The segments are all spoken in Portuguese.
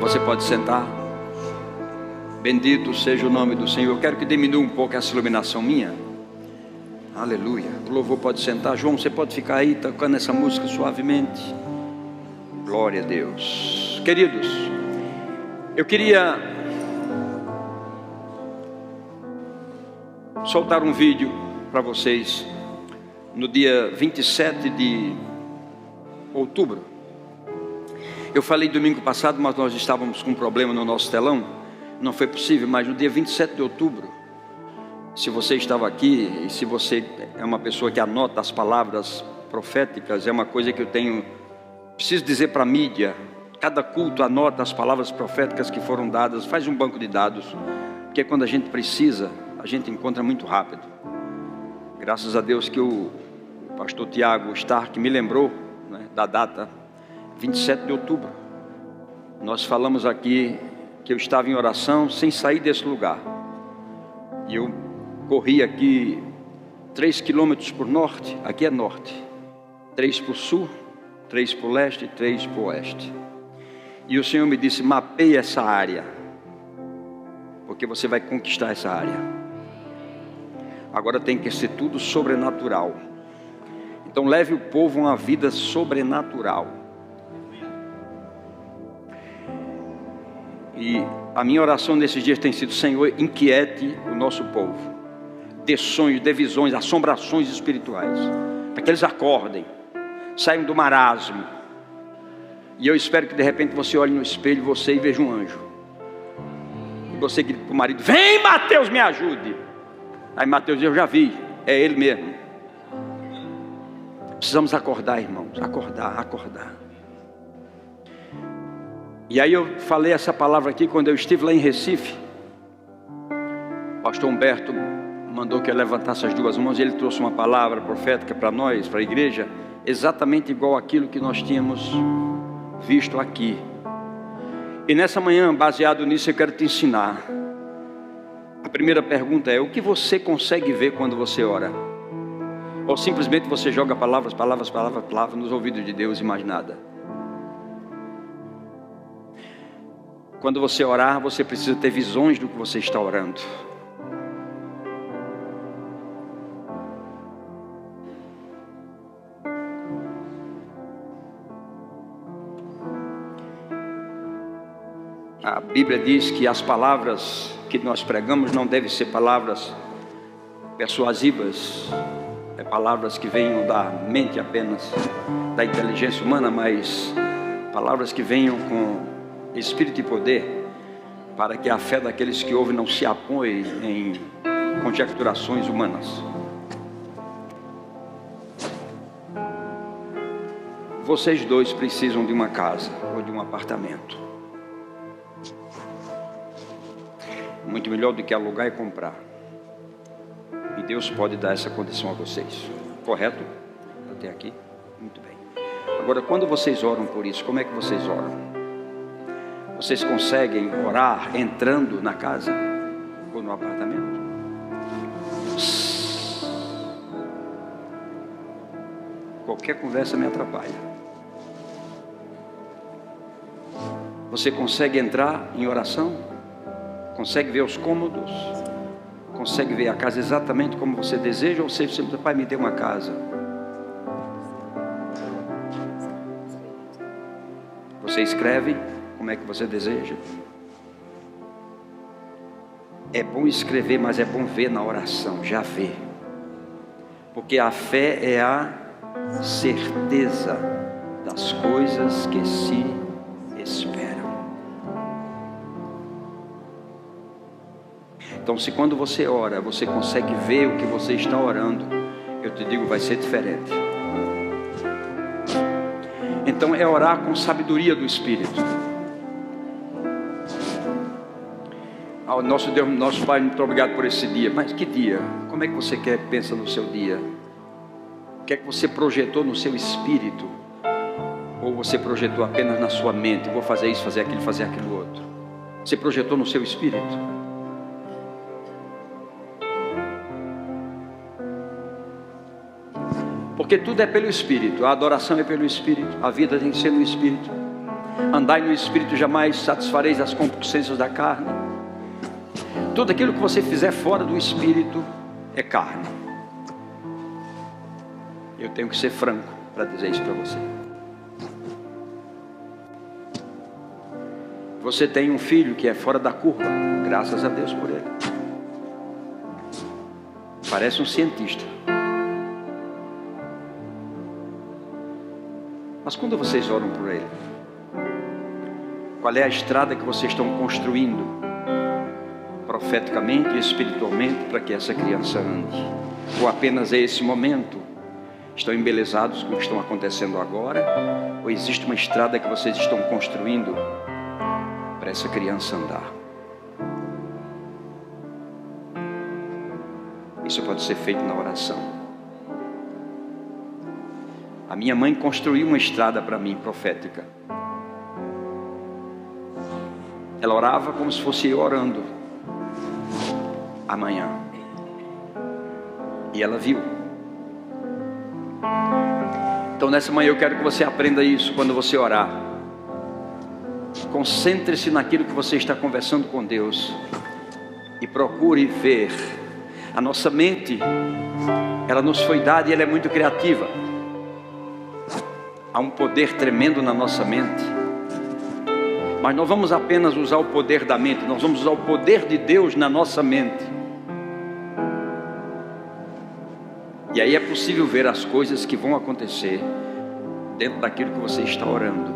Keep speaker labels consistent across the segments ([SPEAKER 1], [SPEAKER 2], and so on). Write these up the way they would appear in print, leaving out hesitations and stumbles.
[SPEAKER 1] Você pode sentar. Bendito seja o nome do Senhor. Eu quero que diminua um pouco essa iluminação minha. Aleluia. O louvor pode sentar. João, você pode ficar aí tocando essa música suavemente. Glória a Deus. Queridos, eu queria soltar um vídeo para vocês no dia 27 de outubro. Eu falei domingo passado, mas nós estávamos com um problema no nosso telão, não foi possível, mas no dia 27 de outubro, se você estava aqui, e se você é uma pessoa que anota as palavras proféticas, é uma coisa que eu preciso dizer para a mídia, cada culto anota as palavras proféticas que foram dadas, faz um banco de dados, porque quando a gente precisa, a gente encontra muito rápido. Graças a Deus que o pastor Tiago Stark me lembrou, né, da data 27 de outubro. Nós falamos aqui que eu estava em oração sem sair desse lugar. E eu corri aqui 3 quilômetros por norte, aqui é norte, 3 para o sul, 3 para o leste e 3 para o oeste. E o Senhor me disse: mapeie essa área, porque você vai conquistar essa área. Agora tem que ser tudo sobrenatural. Então leve o povo a uma vida sobrenatural. E a minha oração nesses dias tem sido: Senhor, inquiete o nosso povo, dê sonhos, dê visões, assombrações espirituais, para que eles acordem, saiam do marasmo. E eu espero que de repente você olhe no espelho, você, e veja um anjo. E você grita para o marido: vem, Mateus, me ajude. Aí Mateus diz: eu já vi, é ele mesmo. Precisamos acordar, irmãos, acordar. E aí eu falei essa palavra aqui quando eu estive lá em Recife. O pastor Humberto mandou que eu levantasse as duas mãos e ele trouxe uma palavra profética para nós, para a igreja, exatamente igual àquilo que nós tínhamos visto aqui. E nessa manhã, baseado nisso, eu quero te ensinar. A primeira pergunta é: o que você consegue ver quando você ora? Ou simplesmente você joga palavras nos ouvidos de Deus e mais nada? Quando você orar, você precisa ter visões do que você está orando. A Bíblia diz que as palavras que nós pregamos não devem ser palavras persuasivas, palavras que venham da mente apenas, da inteligência humana, mas palavras que venham com espírito e poder, para que a fé daqueles que ouvem não se apoie em conjecturações humanas. Vocês dois precisam de uma casa ou de um apartamento. Muito melhor do que alugar e comprar. E Deus pode dar essa condição a vocês. Correto? Até aqui? Muito bem. Agora, quando vocês oram por isso, como é que vocês oram? Vocês conseguem orar entrando na casa ou no apartamento? Qualquer conversa me atrapalha. Você consegue entrar em oração? Consegue ver os cômodos? Consegue ver a casa exatamente como você deseja? Ou você sempre diz: pai, me dê uma casa? Você escreve como é que você deseja? É bom escrever, mas é bom ver na oração, já ver. Porque a fé é a certeza das coisas que se esperam. Então, se quando você ora, você consegue ver o que você está orando, eu te digo, vai ser diferente. Então, é orar com sabedoria do Espírito. Nosso Deus, nosso Pai, muito obrigado por esse dia. Mas que dia? Como é que você pensa no seu dia? O que é que você projetou no seu espírito? Ou você projetou apenas na sua mente? Vou fazer isso, fazer aquilo outro. Você projetou no seu espírito? Porque tudo é pelo Espírito. A adoração é pelo Espírito. A vida tem que ser no Espírito. Andai no Espírito, jamais satisfareis as concupiscências da carne. Tudo aquilo que você fizer fora do Espírito é carne. Eu tenho que ser franco para dizer isso para você. Você tem um filho que é fora da curva, graças a Deus por ele. Parece um cientista. Mas quando vocês oram por ele, qual é a estrada que vocês estão construindo profeticamente e espiritualmente para que essa criança ande? Ou apenas é esse momento? Estão embelezados com o que estão acontecendo agora? Ou existe uma estrada que vocês estão construindo para essa criança andar? Isso pode ser feito na oração. A minha mãe construiu uma estrada para mim, profética. Ela orava como se fosse eu orando amanhã. E ela viu. Então nessa manhã eu quero que você aprenda isso quando você orar. Concentre-se naquilo que você está conversando com Deus e procure ver. A nossa mente, ela nos foi dada e ela é muito criativa. Há um poder tremendo na nossa mente. Mas não vamos apenas usar o poder da mente, nós vamos usar o poder de Deus na nossa mente. E aí é possível ver as coisas que vão acontecer dentro daquilo que você está orando.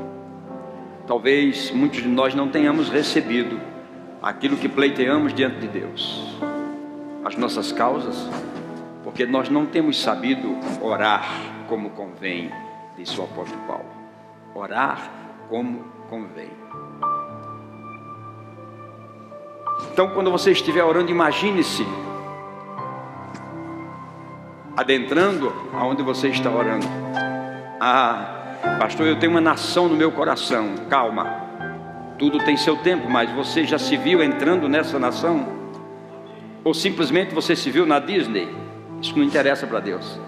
[SPEAKER 1] Talvez muitos de nós não tenhamos recebido aquilo que pleiteamos diante de Deus, as nossas causas, porque nós não temos sabido orar como convém, disse o apóstolo Paulo. Orar como convém. Então, quando você estiver orando, imagine-se adentrando aonde você está orando. Ah, pastor, eu tenho uma nação no meu coração. Calma, tudo tem seu tempo, mas você já se viu entrando nessa nação? Ou simplesmente você se viu na Disney? Isso não interessa para Deus.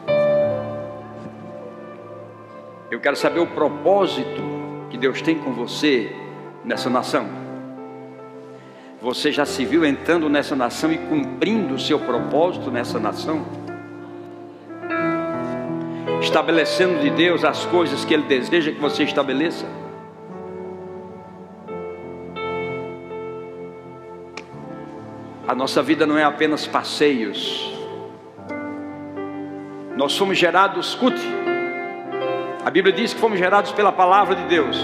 [SPEAKER 1] Eu quero saber o propósito que Deus tem com você nessa nação. Você já se viu entrando nessa nação e cumprindo o seu propósito nessa nação? Estabelecendo de Deus as coisas que Ele deseja que você estabeleça? A nossa vida não é apenas passeios. Nós fomos gerados, escute, a Bíblia diz que fomos gerados pela palavra de Deus.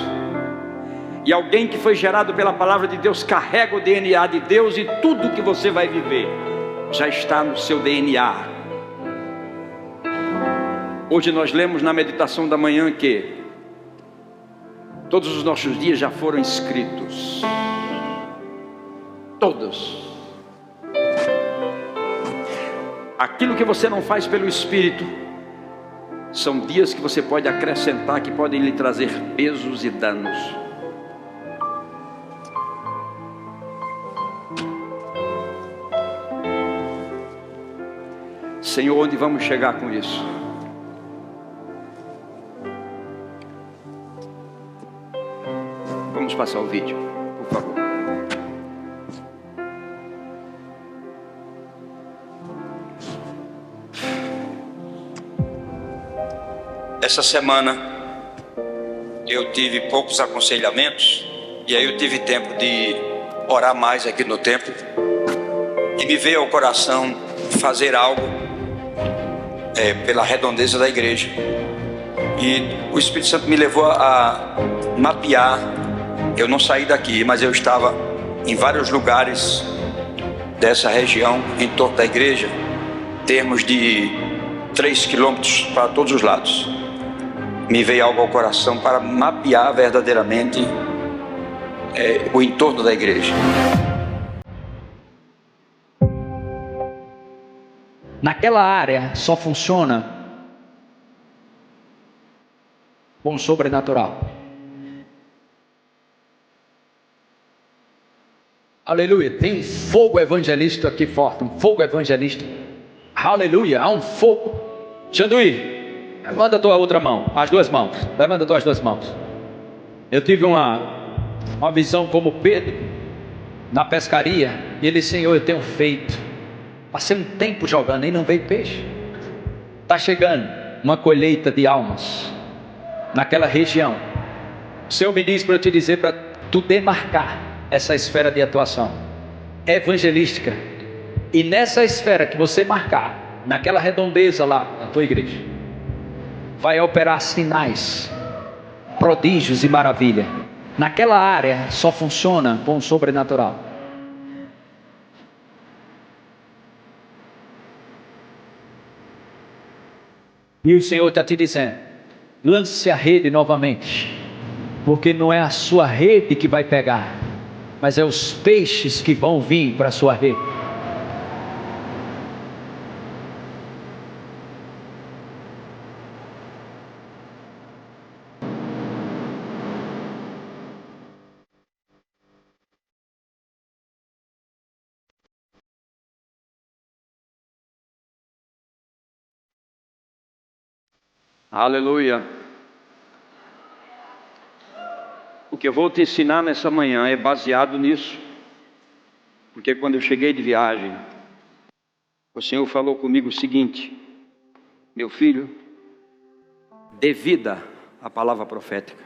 [SPEAKER 1] E alguém que foi gerado pela palavra de Deus carrega o DNA de Deus, e tudo que você vai viver já está no seu DNA. Hoje nós lemos na meditação da manhã que todos os nossos dias já foram escritos. Todos. Aquilo que você não faz pelo Espírito, são dias que você pode acrescentar, que podem lhe trazer pesos e danos. Senhor, onde vamos chegar com isso? Vamos passar o vídeo, por favor. Essa semana eu tive poucos aconselhamentos, e aí eu tive tempo de orar mais aqui no templo, e me veio ao coração fazer algo pela redondeza da igreja. E o Espírito Santo me levou a mapear. Eu não saí daqui, mas eu estava em vários lugares dessa região em torno da igreja, termos de 3 quilômetros para todos os lados. Me veio algo ao coração para mapear verdadeiramente o entorno da igreja.
[SPEAKER 2] Naquela área só funciona com o sobrenatural. Aleluia. Tem um fogo evangelístico aqui forte, um fogo evangelístico. Aleluia, há um fogo. Xanduí, levanta a tua outra mão, as duas mãos. Levanta as tuas duas mãos. Eu tive uma visão como Pedro na pescaria. E ele, Senhor, eu tenho feito. Passei um tempo jogando e não veio peixe. Está chegando uma colheita de almas naquela região. O Senhor me diz para eu te dizer, para tu demarcar essa esfera de atuação evangelística. E nessa esfera que você marcar, naquela redondeza lá na tua igreja, vai operar sinais, prodígios e maravilha. Naquela área só funciona com o sobrenatural. E o Senhor está te dizendo, lance a rede novamente, porque não é a sua rede que vai pegar, mas é os peixes que vão vir para a sua rede.
[SPEAKER 1] Aleluia. O que eu vou te ensinar nessa manhã é baseado nisso. Porque quando eu cheguei de viagem, o Senhor falou comigo o seguinte: meu filho, dê vida à palavra profética.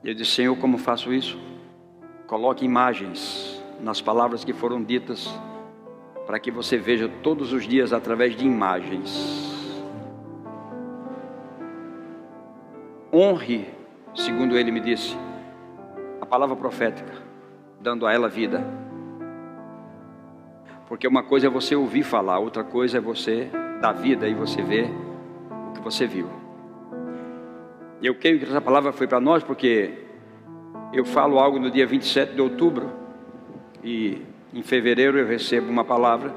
[SPEAKER 1] Eu disse: Senhor, como faço isso? Coloque imagens nas palavras que foram ditas, para que você veja todos os dias através de imagens. Honre, segundo ele me disse, a palavra profética, dando a ela vida. Porque uma coisa é você ouvir falar, outra coisa é você dar vida e você ver o que você viu. E eu creio que essa palavra foi para nós, porque eu falo algo no dia 27 de outubro e em fevereiro eu recebo uma palavra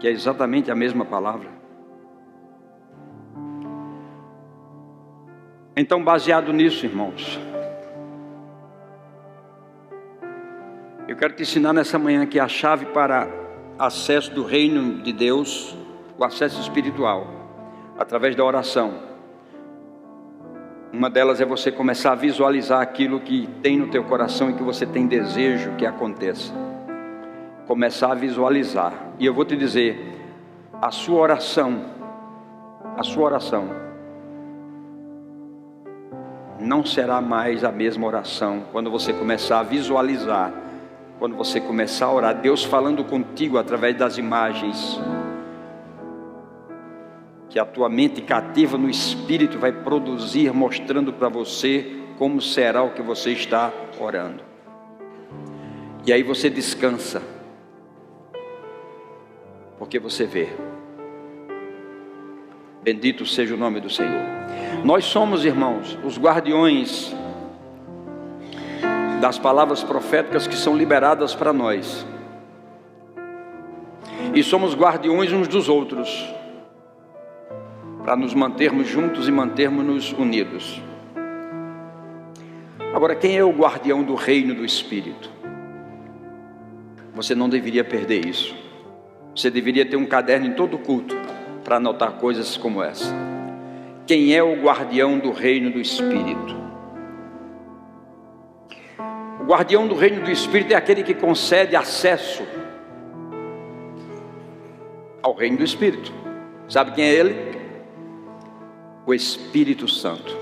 [SPEAKER 1] que é exatamente a mesma palavra. Então, baseado nisso, irmãos, eu quero te ensinar nessa manhã que a chave para acesso do reino de Deus, o acesso espiritual, através da oração, uma delas é você começar a visualizar aquilo que tem no teu coração e que você tem desejo que aconteça. Começar a visualizar. E eu vou te dizer, a sua oração não será mais a mesma oração quando você começar a visualizar, quando você começar a orar, Deus falando contigo através das imagens que a tua mente cativa no Espírito vai produzir, mostrando para você como será o que você está orando. E aí você descansa, porque você vê. Bendito seja o nome do Senhor. Nós somos, irmãos, os guardiões das palavras proféticas que são liberadas para nós. E somos guardiões uns dos outros, para nos mantermos juntos e mantermos-nos unidos. Agora, quem é o guardião do reino do Espírito? Você não deveria perder isso. Você deveria ter um caderno em todo culto para anotar coisas como essa. Quem é o guardião do reino do Espírito? O guardião do reino do Espírito é aquele que concede acesso ao reino do Espírito. Sabe quem é ele? O Espírito Santo.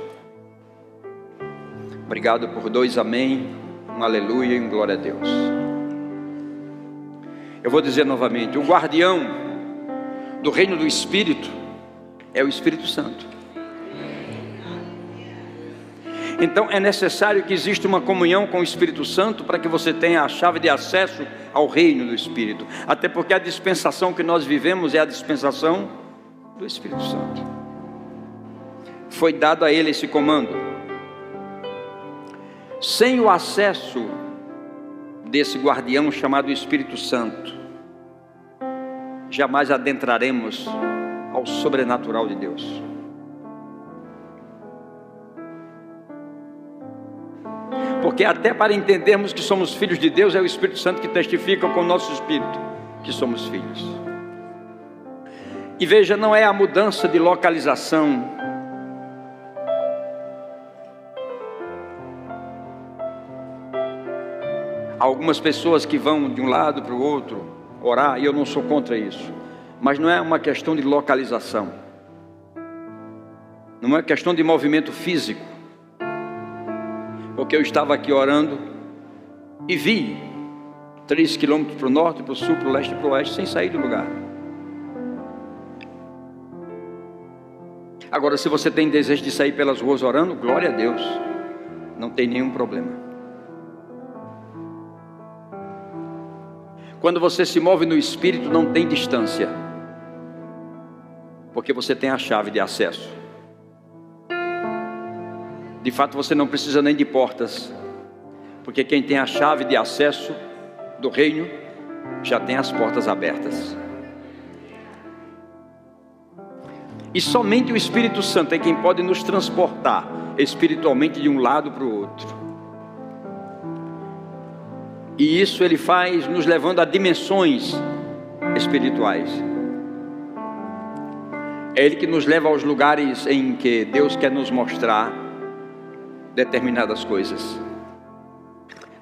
[SPEAKER 1] Obrigado por 2 amém, um aleluia e um glória a Deus. Eu vou dizer novamente, o guardião do reino do Espírito é o Espírito Santo. Então é necessário que exista uma comunhão com o Espírito Santo para que você tenha a chave de acesso ao reino do Espírito. Até porque a dispensação que nós vivemos é a dispensação do Espírito Santo. Foi dado a ele esse comando. Sem o acesso desse guardião chamado Espírito Santo, jamais adentraremos ao sobrenatural de Deus. Porque até para entendermos que somos filhos de Deus, é o Espírito Santo que testifica com o nosso espírito que somos filhos. E veja, não é a mudança de localização Há algumas pessoas que vão de um lado para o outro orar, e eu não sou contra isso, mas não é uma questão de localização, não é questão de movimento físico, porque eu estava aqui orando e vi 3 quilômetros para o norte, para o sul, para o leste e para o oeste, sem sair do lugar. Agora, se você tem desejo de sair pelas ruas orando, glória a Deus, não tem nenhum problema. Quando você se move no Espírito, não tem distância, porque você tem a chave de acesso. De fato, você não precisa nem de portas, porque quem tem a chave de acesso do reino, já tem as portas abertas. E somente o Espírito Santo é quem pode nos transportar espiritualmente de um lado para o outro. E isso ele faz nos levando a dimensões espirituais. É ele que nos leva aos lugares em que Deus quer nos mostrar determinadas coisas.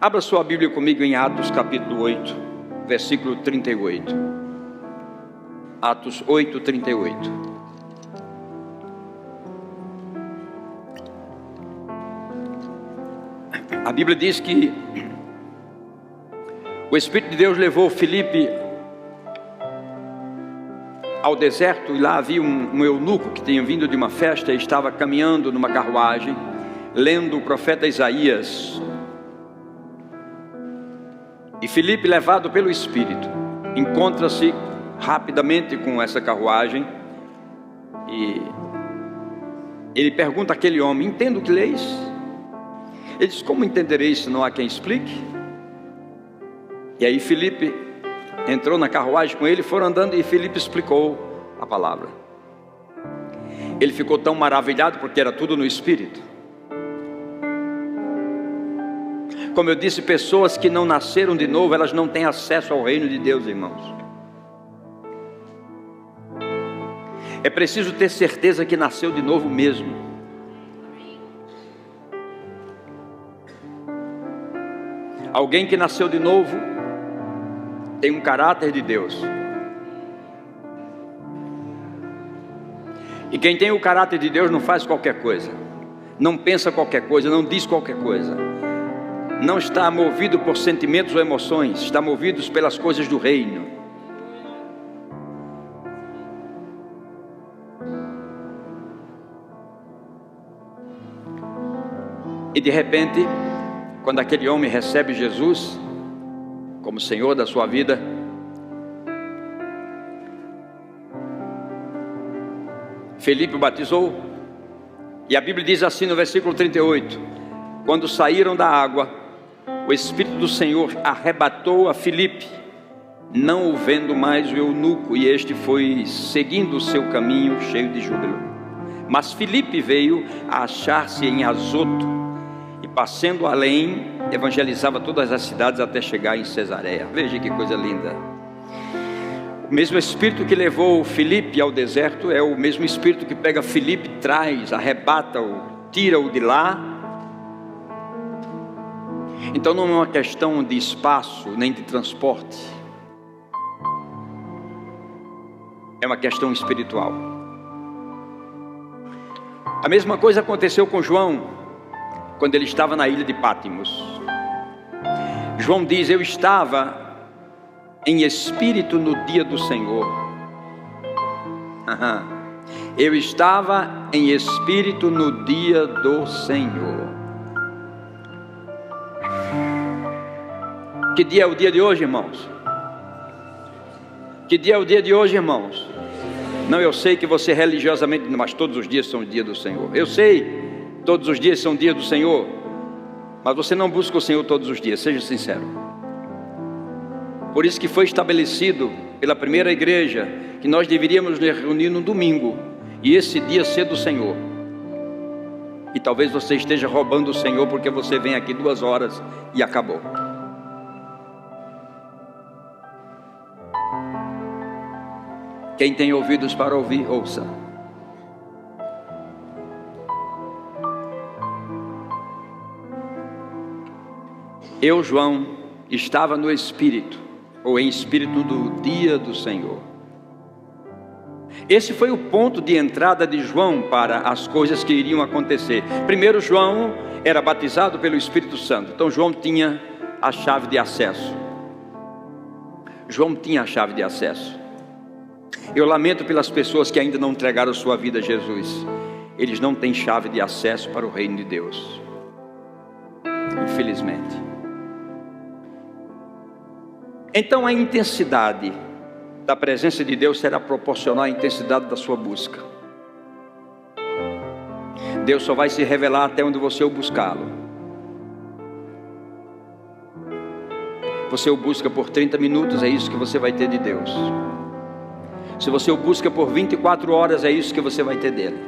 [SPEAKER 1] Abra sua Bíblia comigo em Atos capítulo 8, versículo 38. Atos 8, 38. A Bíblia diz que o Espírito de Deus levou Filipe ao deserto, e lá havia um eunuco que tinha vindo de uma festa e estava caminhando numa carruagem, lendo o profeta Isaías. E Filipe, levado pelo Espírito, encontra-se rapidamente com essa carruagem, e ele pergunta àquele homem: entendo o que leis? Ele diz: como entendereis se não há quem explique? E aí Filipe entrou na carruagem com ele, foram andando e Filipe explicou a palavra. Ele ficou tão maravilhado porque era tudo no Espírito. Como eu disse, pessoas que não nasceram de novo, elas não têm acesso ao reino de Deus, irmãos. É preciso ter certeza que nasceu de novo mesmo. Alguém que nasceu de novo tem um caráter de Deus. E quem tem o caráter de Deus não faz qualquer coisa, não pensa qualquer coisa, não diz qualquer coisa, não está movido por sentimentos ou emoções, está movido pelas coisas do reino. E de repente, quando aquele homem recebe Jesus como Senhor da sua vida, Filipe o batizou. E a Bíblia diz assim no versículo 38: quando saíram da água, o Espírito do Senhor arrebatou a Filipe, não o vendo mais o eunuco, e este foi seguindo o seu caminho cheio de júbilo. Mas Filipe veio a achar-se em Azoto, e passando além, evangelizava todas as cidades até chegar em Cesareia. Veja que coisa linda. O mesmo Espírito que levou Filipe ao deserto é o mesmo Espírito que pega Filipe, traz, arrebata-o, tira-o de lá. Então não é uma questão de espaço nem de transporte, é uma questão espiritual. A mesma coisa aconteceu com João quando ele estava na ilha de Pátimos. João diz: eu estava em espírito no dia do Senhor. Eu estava em espírito no dia do Senhor. Que dia é o dia de hoje, irmãos? Que dia é o dia de hoje, irmãos? Não, eu sei que você religiosamente, mas todos os dias são o dia do Senhor. Eu sei, todos os dias são o dia do Senhor, mas você não busca o Senhor todos os dias, seja sincero. Por isso que foi estabelecido pela primeira igreja que nós deveríamos nos reunir no domingo, e esse dia ser do Senhor. E talvez você esteja roubando o Senhor, porque você vem aqui 2 horas e acabou. Quem tem ouvidos para ouvir, ouça. Eu, João, estava no Espírito, ou em espírito do dia do Senhor. Esse foi o ponto de entrada de João para as coisas que iriam acontecer. Primeiro, João era batizado pelo Espírito Santo. Então João tinha a chave de acesso. João tinha a chave de acesso. Eu lamento pelas pessoas que ainda não entregaram sua vida a Jesus. Eles não têm chave de acesso para o reino de Deus, infelizmente. Então a intensidade da presença de Deus será proporcional à intensidade da sua busca. Deus só vai se revelar até onde você o buscá-lo. Você o busca por 30 minutos, é isso que você vai ter de Deus. Se você o busca por 24 horas, é isso que você vai ter dele.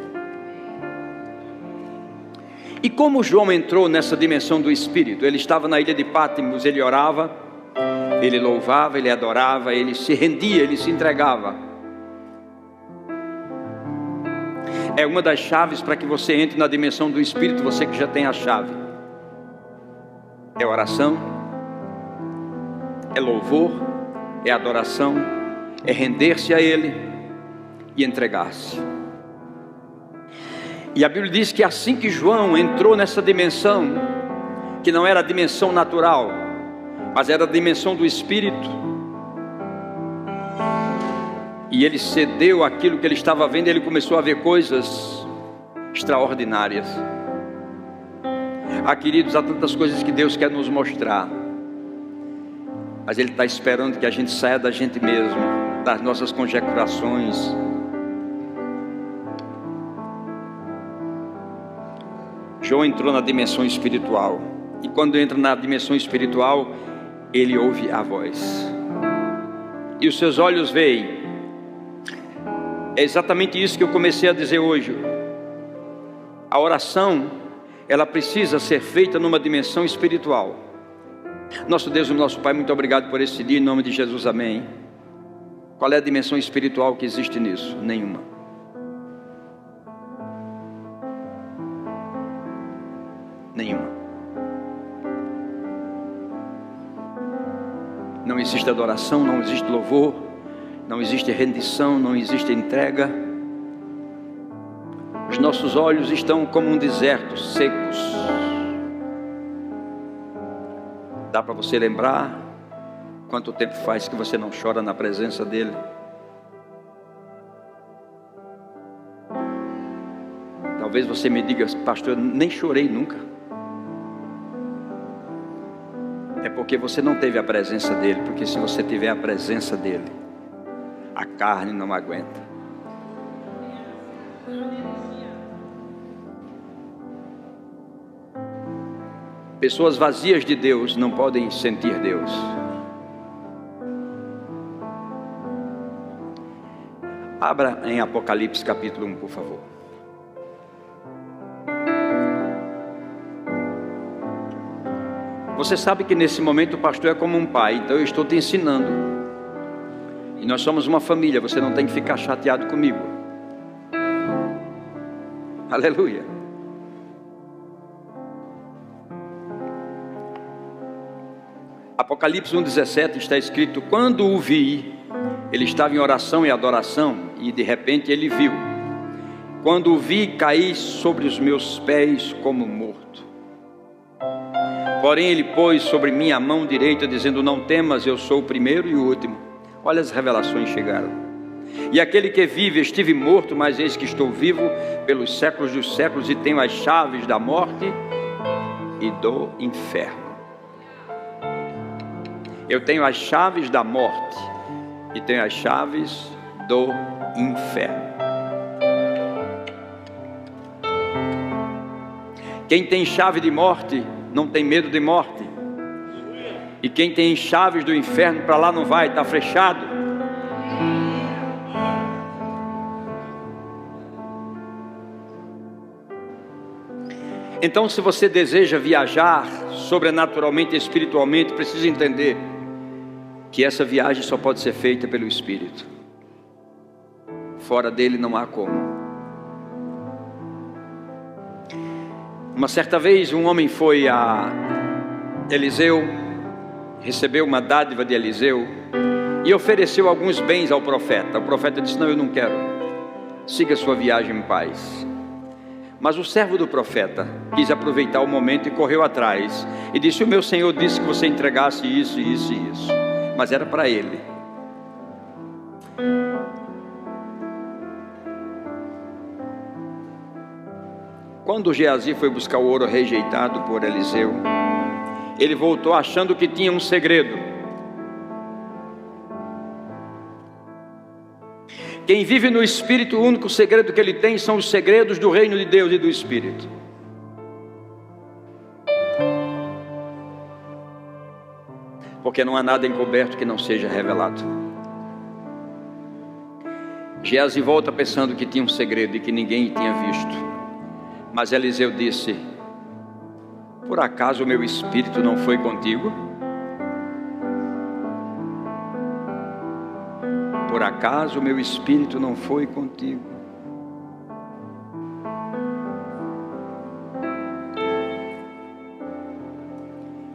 [SPEAKER 1] E como João entrou nessa dimensão do Espírito? Ele estava na ilha de Patmos, ele orava, ele louvava, ele adorava, ele se rendia, ele se entregava. É uma das chaves para que você entre na dimensão do Espírito, você que já tem a chave. É oração, é louvor, é adoração, é render-se a Ele e entregar-se. E a Bíblia diz que assim que João entrou nessa dimensão, que não era a dimensão natural, mas era a dimensão do Espírito, e ele cedeu aquilo que ele estava vendo, ele começou a ver coisas extraordinárias. Queridos, há tantas coisas que Deus quer nos mostrar, mas Ele está esperando que a gente saia da gente mesmo, das nossas conjecturações. João entrou na dimensão espiritual, e quando entra na dimensão espiritual, ele ouve a voz, e os seus olhos veem. É exatamente isso que eu comecei a dizer hoje. A oração, ela precisa ser feita numa dimensão espiritual. Nosso Deus e nosso Pai, muito obrigado por esse dia, em nome de Jesus, amém. Qual é a dimensão espiritual que existe nisso? Nenhuma. Nenhuma. Não existe adoração, não existe louvor, não existe rendição, não existe entrega. Os nossos olhos estão como um deserto, secos. Dá para você lembrar quanto tempo faz que você não chora na presença dEle? Talvez você me diga, pastor, eu nem chorei nunca. É porque você não teve a presença dEle, porque se você tiver a presença dEle, a carne não aguenta. Pessoas vazias de Deus não podem sentir Deus. Abra em Apocalipse capítulo 1, por favor. Você sabe que nesse momento o pastor é como um pai, então eu estou te ensinando. E nós somos uma família, você não tem que ficar chateado comigo. Aleluia. Apocalipse 1,17 está escrito: quando o vi, ele estava em oração e adoração, e de repente ele viu. Quando o vi, caí sobre os meus pés como morto. Porém ele pôs sobre mim a mão direita, dizendo: não temas, eu sou o primeiro e o último. Olha, as revelações chegaram. E aquele que vive, estive morto, mas eis que estou vivo pelos séculos dos séculos, e tenho as chaves da morte e do inferno. Eu tenho as chaves da morte e tenho as chaves do inferno. Quem tem chave de morte não tem medo de morte. E quem tem chaves do inferno, para lá não vai, está fechado. Então, se você deseja viajar sobrenaturalmente e espiritualmente, precisa entender que essa viagem só pode ser feita pelo Espírito. Fora dele não há como. Uma certa vez um homem foi a Eliseu, recebeu uma dádiva de Eliseu e ofereceu alguns bens ao profeta. O profeta disse: não, eu não quero, siga sua viagem em paz. Mas o servo do profeta quis aproveitar o momento e correu atrás e disse: o meu senhor disse que você entregasse isso, isso e isso. Mas era para ele. Quando Geazi foi buscar o ouro rejeitado por Eliseu, ele voltou achando que tinha um segredo. Quem vive no Espírito, o único segredo que ele tem são os segredos do reino de Deus e do Espírito. Porque não há nada encoberto que não seja revelado. Geazi volta pensando que tinha um segredo e que ninguém tinha visto. Mas Eliseu disse: por acaso o meu espírito não foi contigo? Por acaso o meu espírito não foi contigo?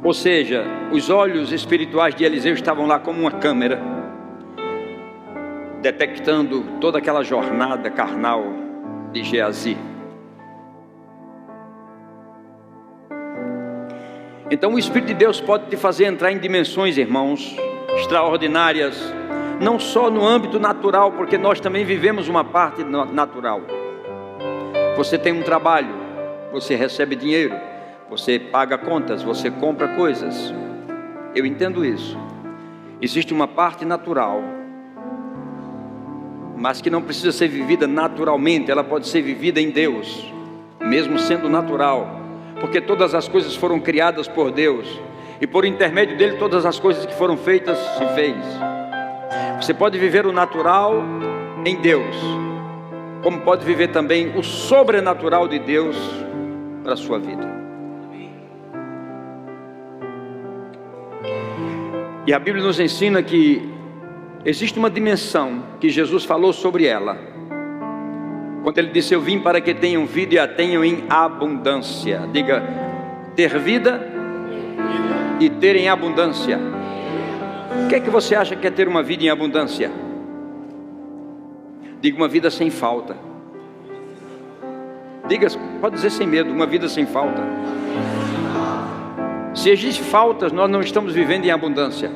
[SPEAKER 1] Ou seja, os olhos espirituais de Eliseu estavam lá como uma câmera, detectando toda aquela jornada carnal de Geazi. Então o Espírito de Deus pode te fazer entrar em dimensões, irmãos, extraordinárias, não só no âmbito natural, porque nós também vivemos uma parte natural. Você tem um trabalho, você recebe dinheiro, você paga contas, você compra coisas. Eu entendo isso. Existe uma parte natural, mas que não precisa ser vivida naturalmente, ela pode ser vivida em Deus, mesmo sendo natural. Porque todas as coisas foram criadas por Deus, e por intermédio dele todas as coisas que foram feitas se fez. Você pode viver o natural em Deus, como pode viver também o sobrenatural de Deus para a sua vida. E a Bíblia nos ensina que existe uma dimensão que Jesus falou sobre ela, quando ele disse: eu vim para que tenham vida e a tenham em abundância. Diga: ter vida e ter em abundância. O que é que você acha que é ter uma vida em abundância? Diga: uma vida sem falta. Diga, pode dizer sem medo, uma vida sem falta. Se existem faltas, nós não estamos vivendo em abundância.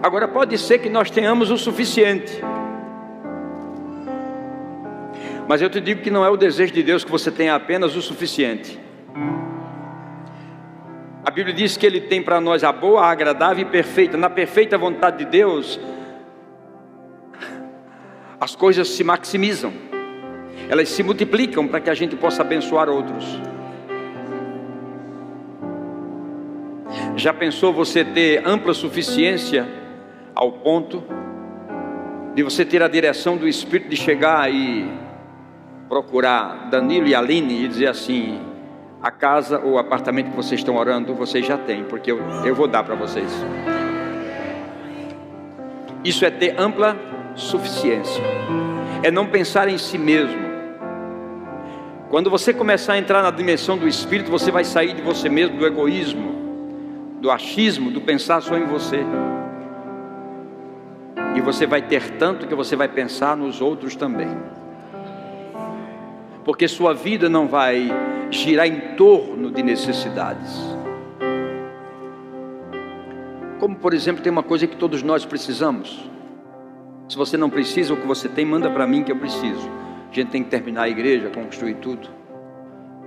[SPEAKER 1] Agora pode ser que nós tenhamos o suficiente, mas eu te digo que não é o desejo de Deus que você tenha apenas o suficiente. A Bíblia diz que Ele tem para nós a boa, a agradável e perfeita. Na perfeita vontade de Deus, as coisas se maximizam, elas se multiplicam para que a gente possa abençoar outros. Já pensou você ter ampla suficiência ao ponto de você ter a direção do Espírito de chegar e procurar Danilo e Aline e dizer assim: a casa ou o apartamento que vocês estão orando, vocês já têm, porque eu vou dar para vocês. Isso é ter ampla suficiência, é não pensar em si mesmo. Quando você começar a entrar na dimensão do Espírito, você vai sair de você mesmo, do egoísmo, do achismo, do pensar só em você. E você vai ter tanto que você vai pensar nos outros também. Porque sua vida não vai girar em torno de necessidades. Como, por exemplo, tem uma coisa que todos nós precisamos. Se você não precisa, o que você tem, manda para mim que eu preciso. A gente tem que terminar a igreja, construir tudo.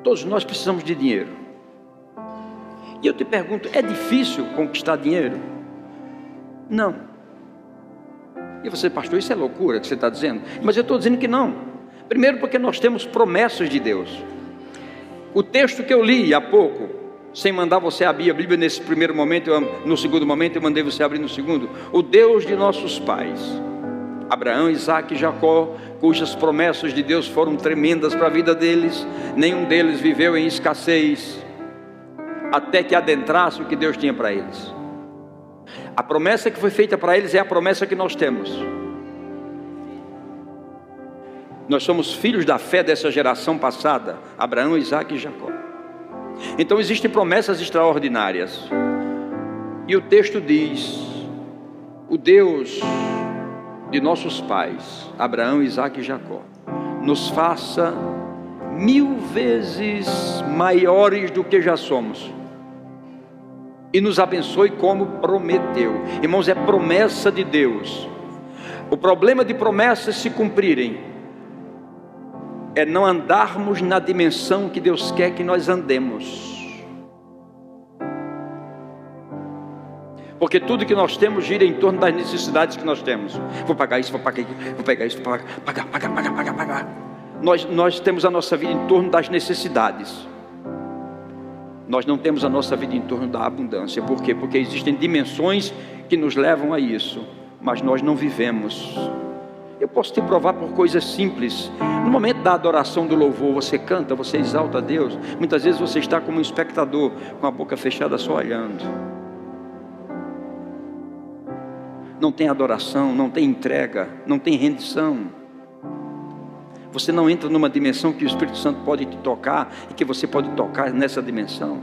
[SPEAKER 1] Todos nós precisamos de dinheiro. E eu te pergunto, é difícil conquistar dinheiro? Não. E você: pastor, isso é loucura que você está dizendo? Mas eu estou dizendo que não. Primeiro porque nós temos promessas de Deus. O texto que eu li há pouco, sem mandar você abrir a Bíblia nesse primeiro momento, no segundo momento eu mandei você abrir no segundo. O Deus de nossos pais, Abraão, Isaque e Jacó, cujas promessas de Deus foram tremendas para a vida deles. Nenhum deles viveu em escassez, até que adentrasse o que Deus tinha para eles. A promessa que foi feita para eles é a promessa que nós temos. Nós somos filhos da fé dessa geração passada, Abraão, Isaque e Jacó. Então existem promessas extraordinárias. E o texto diz: o Deus de nossos pais, Abraão, Isaque e Jacó, nos faça 1000 vezes maiores do que já somos, e nos abençoe como prometeu. Irmãos, é promessa de Deus. O problema de promessas se cumprirem é não andarmos na dimensão que Deus quer que nós andemos. Porque tudo que nós temos gira em torno das necessidades que nós temos. Vou pagar isso, vou pagar aquilo, vou pegar isso, vou pagar. Nós temos a nossa vida em torno das necessidades. Nós não temos a nossa vida em torno da abundância. Por quê? Porque existem dimensões que nos levam a isso, mas nós não vivemos. Eu posso te provar por coisas simples. No momento da adoração, do louvor, você canta, você exalta a Deus. Muitas vezes você está como um espectador, com a boca fechada, só olhando. Não tem adoração, não tem entrega, não tem rendição. Você não entra numa dimensão que o Espírito Santo pode te tocar e que você pode tocar nessa dimensão.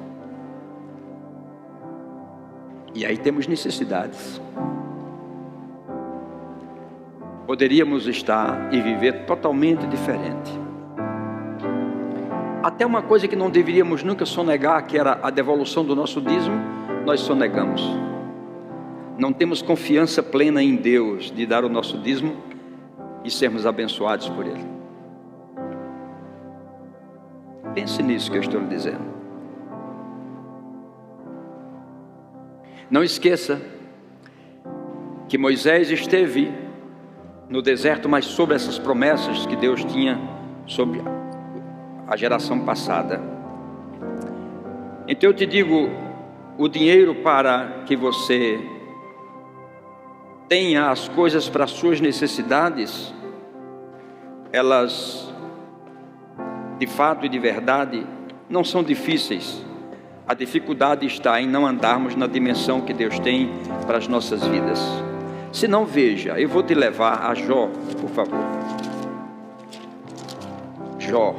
[SPEAKER 1] E aí temos necessidades. Poderíamos estar e viver totalmente diferente. Até uma coisa que não deveríamos nunca sonegar, que era a devolução do nosso dízimo, nós sonegamos. Não temos confiança plena em Deus de dar o nosso dízimo e sermos abençoados por Ele. Pense nisso que eu estou lhe dizendo. Não esqueça que Moisés esteve no deserto, mas sobre essas promessas que Deus tinha sobre a geração passada. Então eu te digo, o dinheiro para que você tenha as coisas para as suas necessidades, elas de fato e de verdade não são difíceis. A dificuldade está em não andarmos na dimensão que Deus tem para as nossas vidas. Se não, veja, eu vou te levar a Jó, por favor. Jó.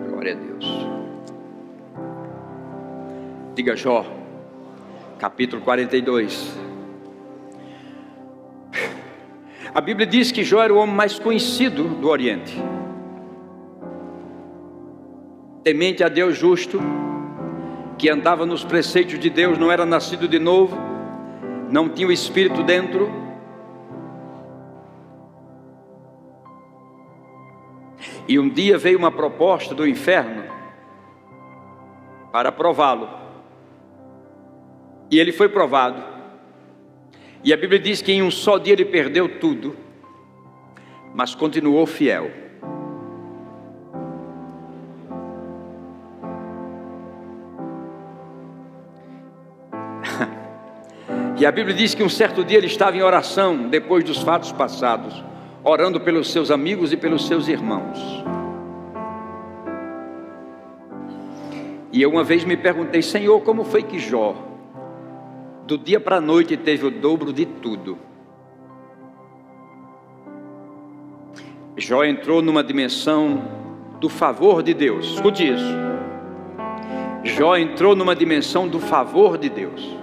[SPEAKER 1] Glória a Deus. Diga Jó, capítulo 42. A Bíblia diz que Jó era o homem mais conhecido do Oriente. Temente a Deus, justo, que andava nos preceitos de Deus, não era nascido de novo, não tinha o Espírito dentro. E um dia veio uma proposta do inferno para prová-lo. E ele foi provado. E a Bíblia diz que em um só dia ele perdeu tudo, mas continuou fiel. E a Bíblia diz que um certo dia ele estava em oração, depois dos fatos passados, orando pelos seus amigos e pelos seus irmãos. E eu uma vez me perguntei: Senhor, como foi que Jó, do dia para a noite, teve o dobro de tudo? Jó entrou numa dimensão do favor de Deus. Escute isso. Jó entrou numa dimensão do favor de Deus,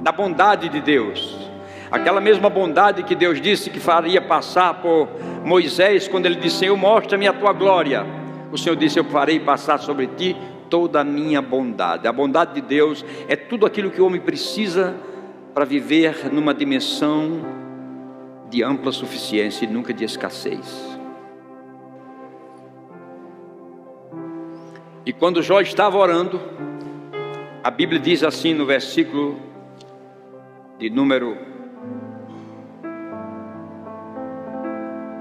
[SPEAKER 1] da bondade de Deus. Aquela mesma bondade que Deus disse que faria passar por Moisés, quando ele disse: Senhor, mostra-me a tua glória. O Senhor disse: eu farei passar sobre ti toda a minha bondade. A bondade de Deus é tudo aquilo que o homem precisa para viver numa dimensão de ampla suficiência e nunca de escassez. E quando Jó estava orando, a Bíblia diz assim no versículo de número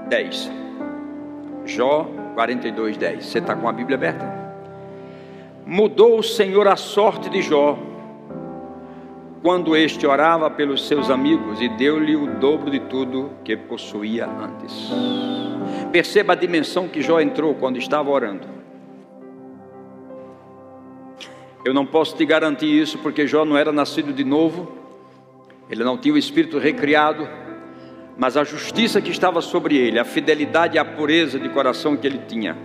[SPEAKER 1] 10, Jó 42, 10. Você está com a Bíblia aberta? Mudou o Senhor a sorte de Jó, quando este orava pelos seus amigos, e deu-lhe o dobro de tudo que possuía antes. Perceba a dimensão que Jó entrou quando estava orando. Eu não posso te garantir isso, porque Jó não era nascido de novo, ele não tinha o espírito recriado, mas a justiça que estava sobre ele, a fidelidade e a pureza de coração que ele tinha,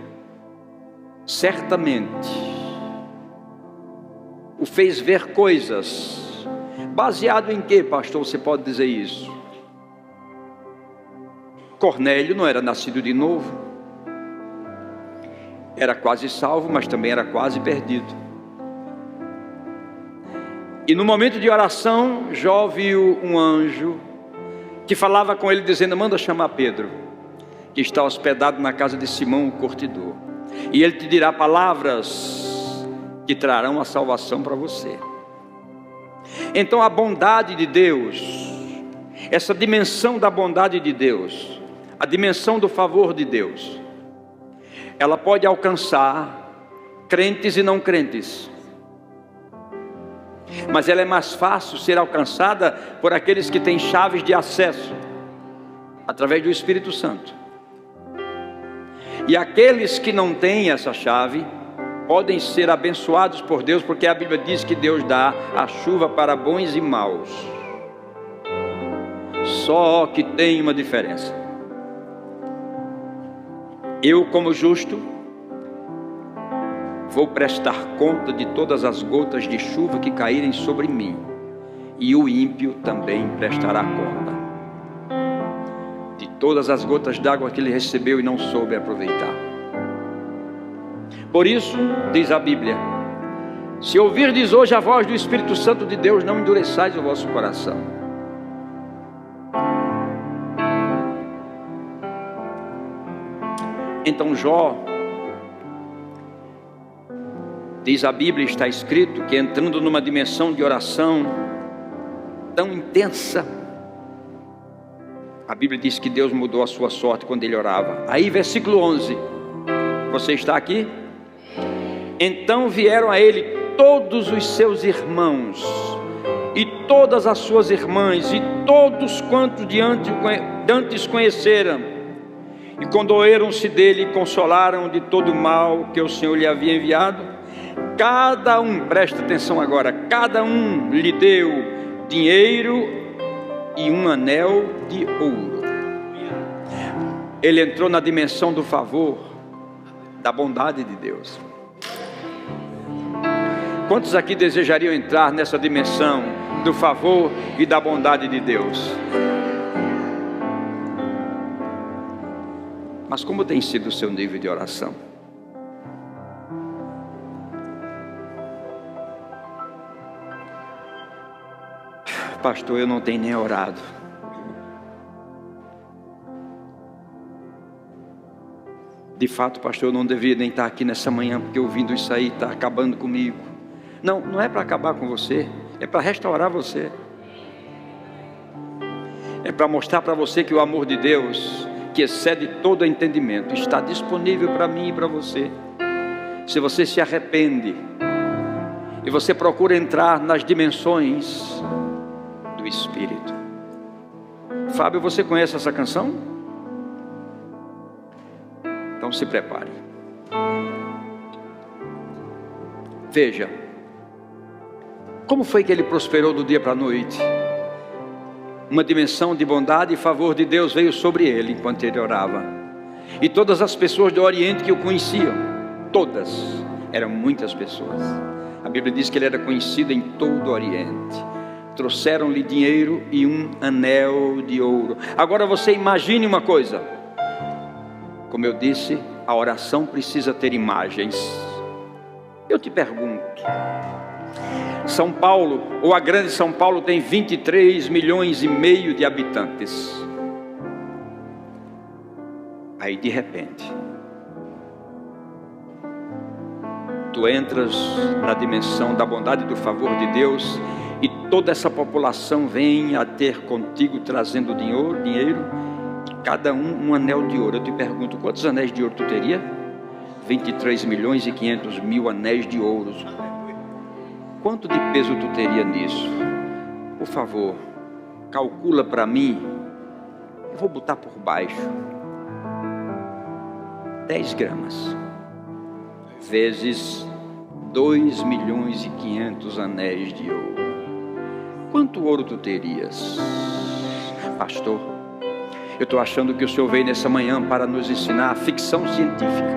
[SPEAKER 1] certamente o fez ver coisas. Baseado em que, pastor, você pode dizer isso? Cornélio não era nascido de novo, era quase salvo, mas também era quase perdido. E no momento de oração, Jó viu um anjo que falava com ele dizendo: manda chamar Pedro, que está hospedado na casa de Simão o curtidor, e ele te dirá palavras que trarão a salvação para você. Então a bondade de Deus, essa dimensão da bondade de Deus, a dimensão do favor de Deus, ela pode alcançar crentes e não crentes, mas ela é mais fácil ser alcançada por aqueles que têm chaves de acesso, através do Espírito Santo. E aqueles que não têm essa chave, podem ser abençoados por Deus, porque a Bíblia diz que Deus dá a chuva para bons e maus. Só que tem uma diferença. Eu, como justo, vou prestar conta de todas as gotas de chuva que caírem sobre mim, e o ímpio também prestará conta de todas as gotas d'água que ele recebeu e não soube aproveitar. Por isso, diz a Bíblia: se ouvirdes hoje a voz do Espírito Santo de Deus, não endureçais o vosso coração. Então Jó, diz a Bíblia, está escrito que entrando numa dimensão de oração tão intensa, a Bíblia diz que Deus mudou a sua sorte quando ele orava. Aí versículo 11, você está aqui? Então vieram a ele todos os seus irmãos e todas as suas irmãs e todos quantos de antes conheceram, e condoeram-se dele e consolaram de todo o mal que o Senhor lhe havia enviado. Cada um, presta atenção agora, cada um lhe deu dinheiro e um anel de ouro. Ele entrou na dimensão do favor, da bondade de Deus. Quantos aqui desejariam entrar nessa dimensão do favor e da bondade de Deus? Mas como tem sido o seu nível de oração? Pastor, eu não tenho nem orado. De fato, pastor, eu não devia nem estar aqui nessa manhã, porque ouvindo isso aí está acabando comigo. Não, não é para acabar com você, é para restaurar você. É para mostrar para você que o amor de Deus, que excede todo entendimento, está disponível para mim e para você. Se você se arrepende e você procura entrar nas dimensões do Espírito. Fábio, você conhece essa canção? Então se prepare. Veja, como foi que ele prosperou do dia para a noite? Uma dimensão de bondade e favor de Deus veio sobre ele enquanto ele orava. E todas as pessoas do Oriente que o conheciam, todas, eram muitas pessoas. A Bíblia diz que ele era conhecido em todo o Oriente. Trouxeram-lhe dinheiro e um anel de ouro. Agora você imagine uma coisa. Como eu disse, a oração precisa ter imagens. Eu te pergunto, São Paulo, ou a grande São Paulo, tem 23 milhões e meio de habitantes. Aí de repente, tu entras na dimensão da bondade e do favor de Deus, e toda essa população vem a ter contigo trazendo dinheiro, cada um anel de ouro. Eu te pergunto, quantos anéis de ouro tu teria? 23 milhões e 500 mil anéis de ouro. Quanto de peso tu teria nisso? Por favor, calcula para mim. Eu vou botar por baixo 10 gramas vezes 2 milhões e 500 anéis de ouro. Quanto ouro tu terias? Pastor, Eu estou achando que o Senhor veio nessa manhã para nos ensinar ficção científica.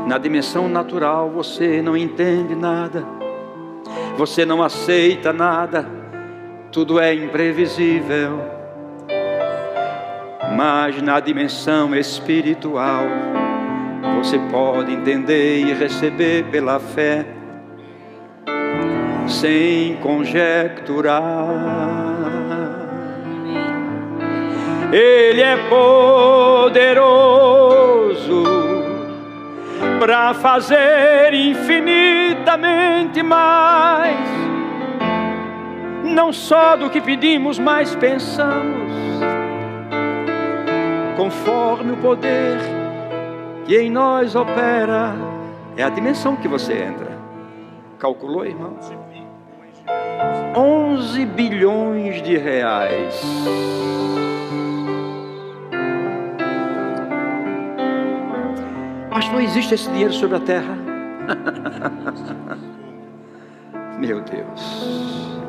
[SPEAKER 1] Na dimensão natural você não entende nada, você não aceita nada, tudo é imprevisível. Mas na dimensão espiritual você pode entender e receber pela fé, sem conjecturar. Ele é poderoso para fazer infinitamente mais, não só do que pedimos, mas pensamos, conforme o poder que em nós opera. É a dimensão que você entra. Calculou, irmão? 11 bilhões de reais. Mas não existe esse dinheiro sobre a terra. Meu Deus.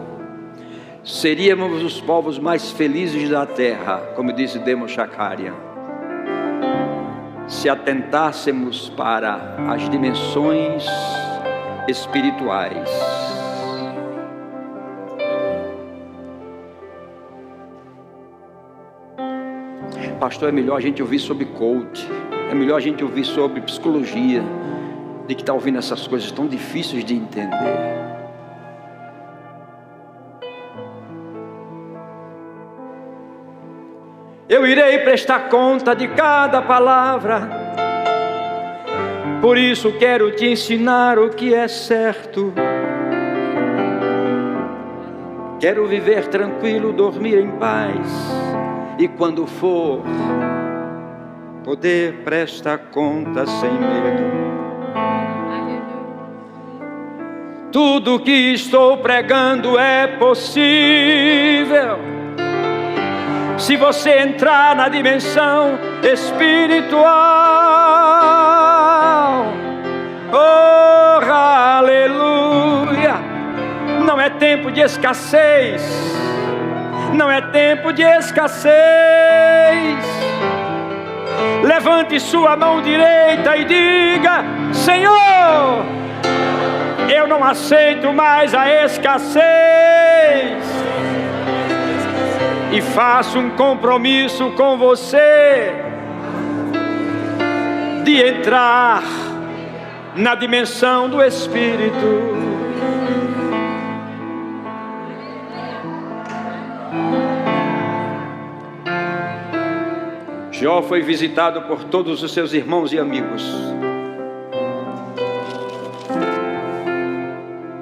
[SPEAKER 1] Seríamos os povos mais felizes da terra, como disse Demo Shakarian, se atentássemos para as dimensões espirituais. Pastor, é melhor a gente ouvir sobre coach, é melhor a gente ouvir sobre psicologia, de que está ouvindo essas coisas tão difíceis de entender. Eu irei prestar conta de cada palavra, por isso quero te ensinar o que é certo. Quero viver tranquilo, dormir em paz, e quando for, poder prestar conta sem medo. Tudo que estou pregando é possível se você entrar na dimensão espiritual. Oh, aleluia! Não é tempo de escassez, não é tempo de escassez. Levante sua mão direita e diga: Senhor, eu não aceito mais a escassez, e faço um compromisso com você de entrar na dimensão do Espírito. Jó foi visitado por todos os seus irmãos e amigos.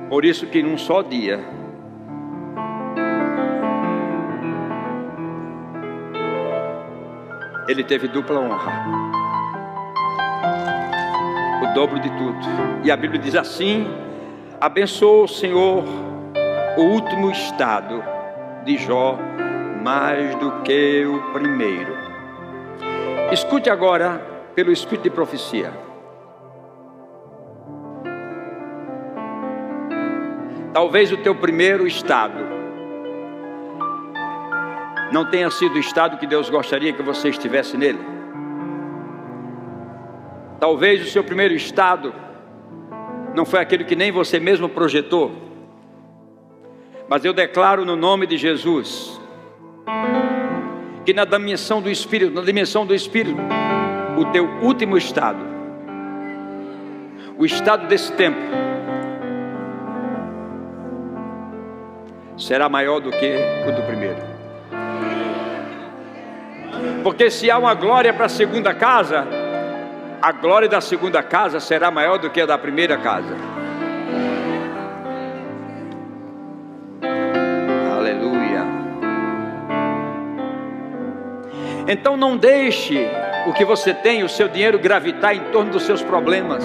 [SPEAKER 1] Por isso que num só dia ele teve dupla honra, o dobro de tudo. E a Bíblia diz assim: abençoou o Senhor o último estado de Jó mais do que o primeiro. Escute agora pelo Espírito de profecia. Talvez o teu primeiro estado não tenha sido o estado que Deus gostaria que você estivesse nele. Talvez o seu primeiro estado não foi aquele que nem você mesmo projetou. Mas eu declaro no nome de Jesus que na dimensão do Espírito, o teu último estado, o estado desse tempo, será maior do que o do primeiro. Porque se há uma glória para a segunda casa, a glória da segunda casa será maior do que a da primeira casa. Aleluia. Então não deixe o que você tem, o seu dinheiro, gravitar em torno dos seus problemas.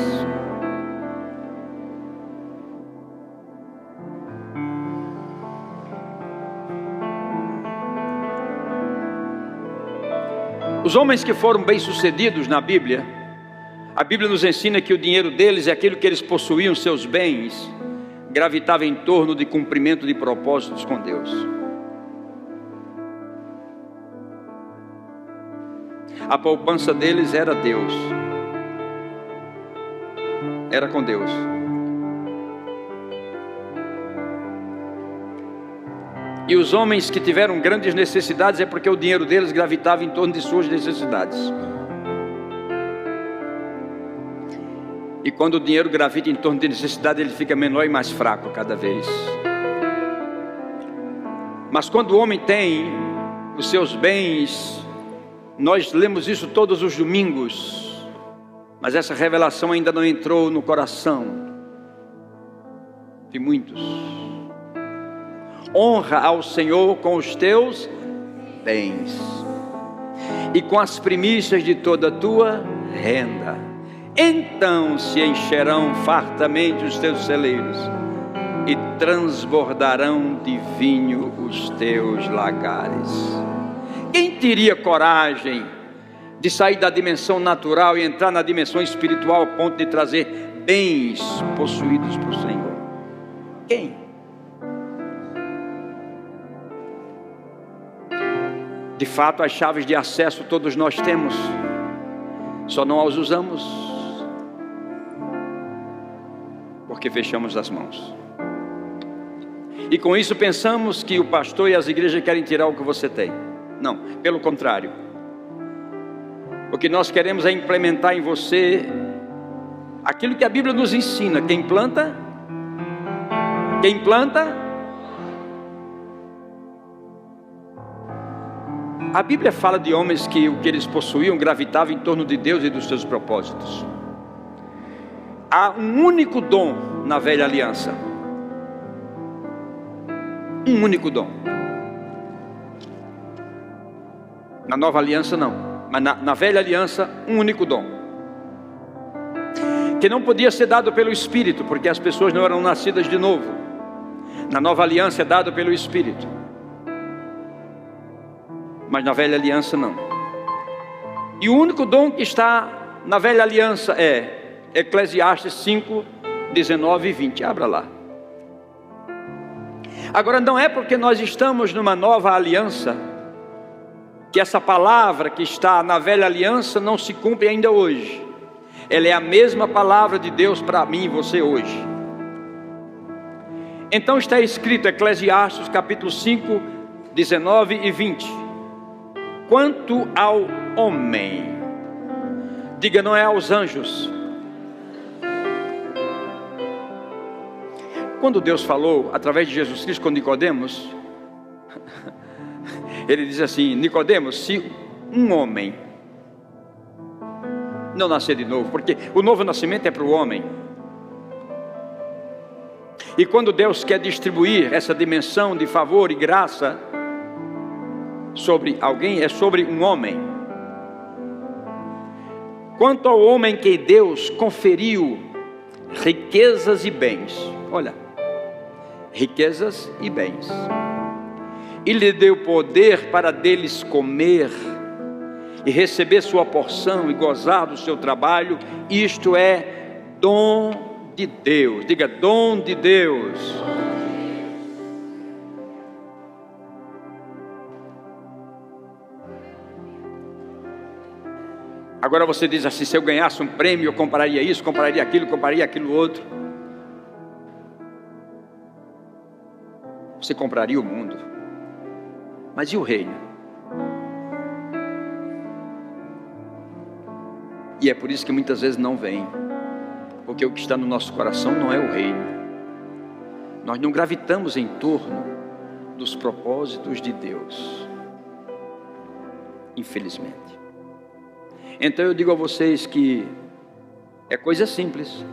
[SPEAKER 1] Os homens que foram bem-sucedidos na Bíblia, a Bíblia nos ensina que o dinheiro deles é aquilo que eles possuíam, seus bens, gravitava em torno de cumprimento de propósitos com Deus. A poupança deles era Deus. Era com Deus. E os homens que tiveram grandes necessidades é porque o dinheiro deles gravitava em torno de suas necessidades. E quando o dinheiro gravita em torno de necessidade, ele fica menor e mais fraco cada vez. Mas quando o homem tem os seus bens, nós lemos isso todos os domingos, mas essa revelação ainda não entrou no coração de muitos. Honra ao Senhor com os teus bens e com as primícias de toda a tua renda. Então se encherão fartamente os teus celeiros e transbordarão de vinho os teus lagares. Quem teria coragem de sair da dimensão natural e entrar na dimensão espiritual a ponto de trazer bens possuídos por Senhor? Quem? De fato, as chaves de acesso todos nós temos, só não as usamos porque fechamos as mãos. E com isso pensamos que o pastor e as igrejas querem tirar o que você tem. Não, pelo contrário. O que nós queremos é implementar em você aquilo que a Bíblia nos ensina. Quem planta? A Bíblia fala de homens que o que eles possuíam gravitava em torno de Deus e dos seus propósitos. Há um único dom na velha aliança. Um único dom. Na nova aliança não, mas na velha aliança um único dom, que não podia ser dado pelo Espírito, porque as pessoas não eram nascidas de novo. Na nova aliança é dado pelo Espírito, mas na velha aliança não. E o único dom que está na velha aliança é Eclesiastes 5, 19 e 20. Abra lá. Agora, não é porque nós estamos numa nova aliança que essa palavra que está na velha aliança não se cumpre ainda hoje. Ela é a mesma palavra de Deus para mim e você hoje. Então está escrito, Eclesiastes capítulo 5, 19 e 20. Quanto ao homem, diga, não é aos anjos. Quando Deus falou através de Jesus Cristo com Nicodemos, Ele diz assim: Nicodemos, se um homem não nascer de novo, porque o novo nascimento é para o homem. E quando Deus quer distribuir essa dimensão de favor e graça sobre alguém, é sobre um homem. Quanto ao homem que Deus conferiu riquezas e bens, olha, riquezas e bens, e lhe deu poder para deles comer e receber sua porção e gozar do seu trabalho, isto é dom de Deus. Diga, dom de Deus. Agora você diz assim: se eu ganhasse um prêmio, eu compraria isso, compraria aquilo outro. Você compraria o mundo, mas e o reino? E é por isso que muitas vezes não vem, porque o que está no nosso coração não é o reino. Nós não gravitamos em torno dos propósitos de Deus, infelizmente. Então eu digo a vocês que é coisa simples.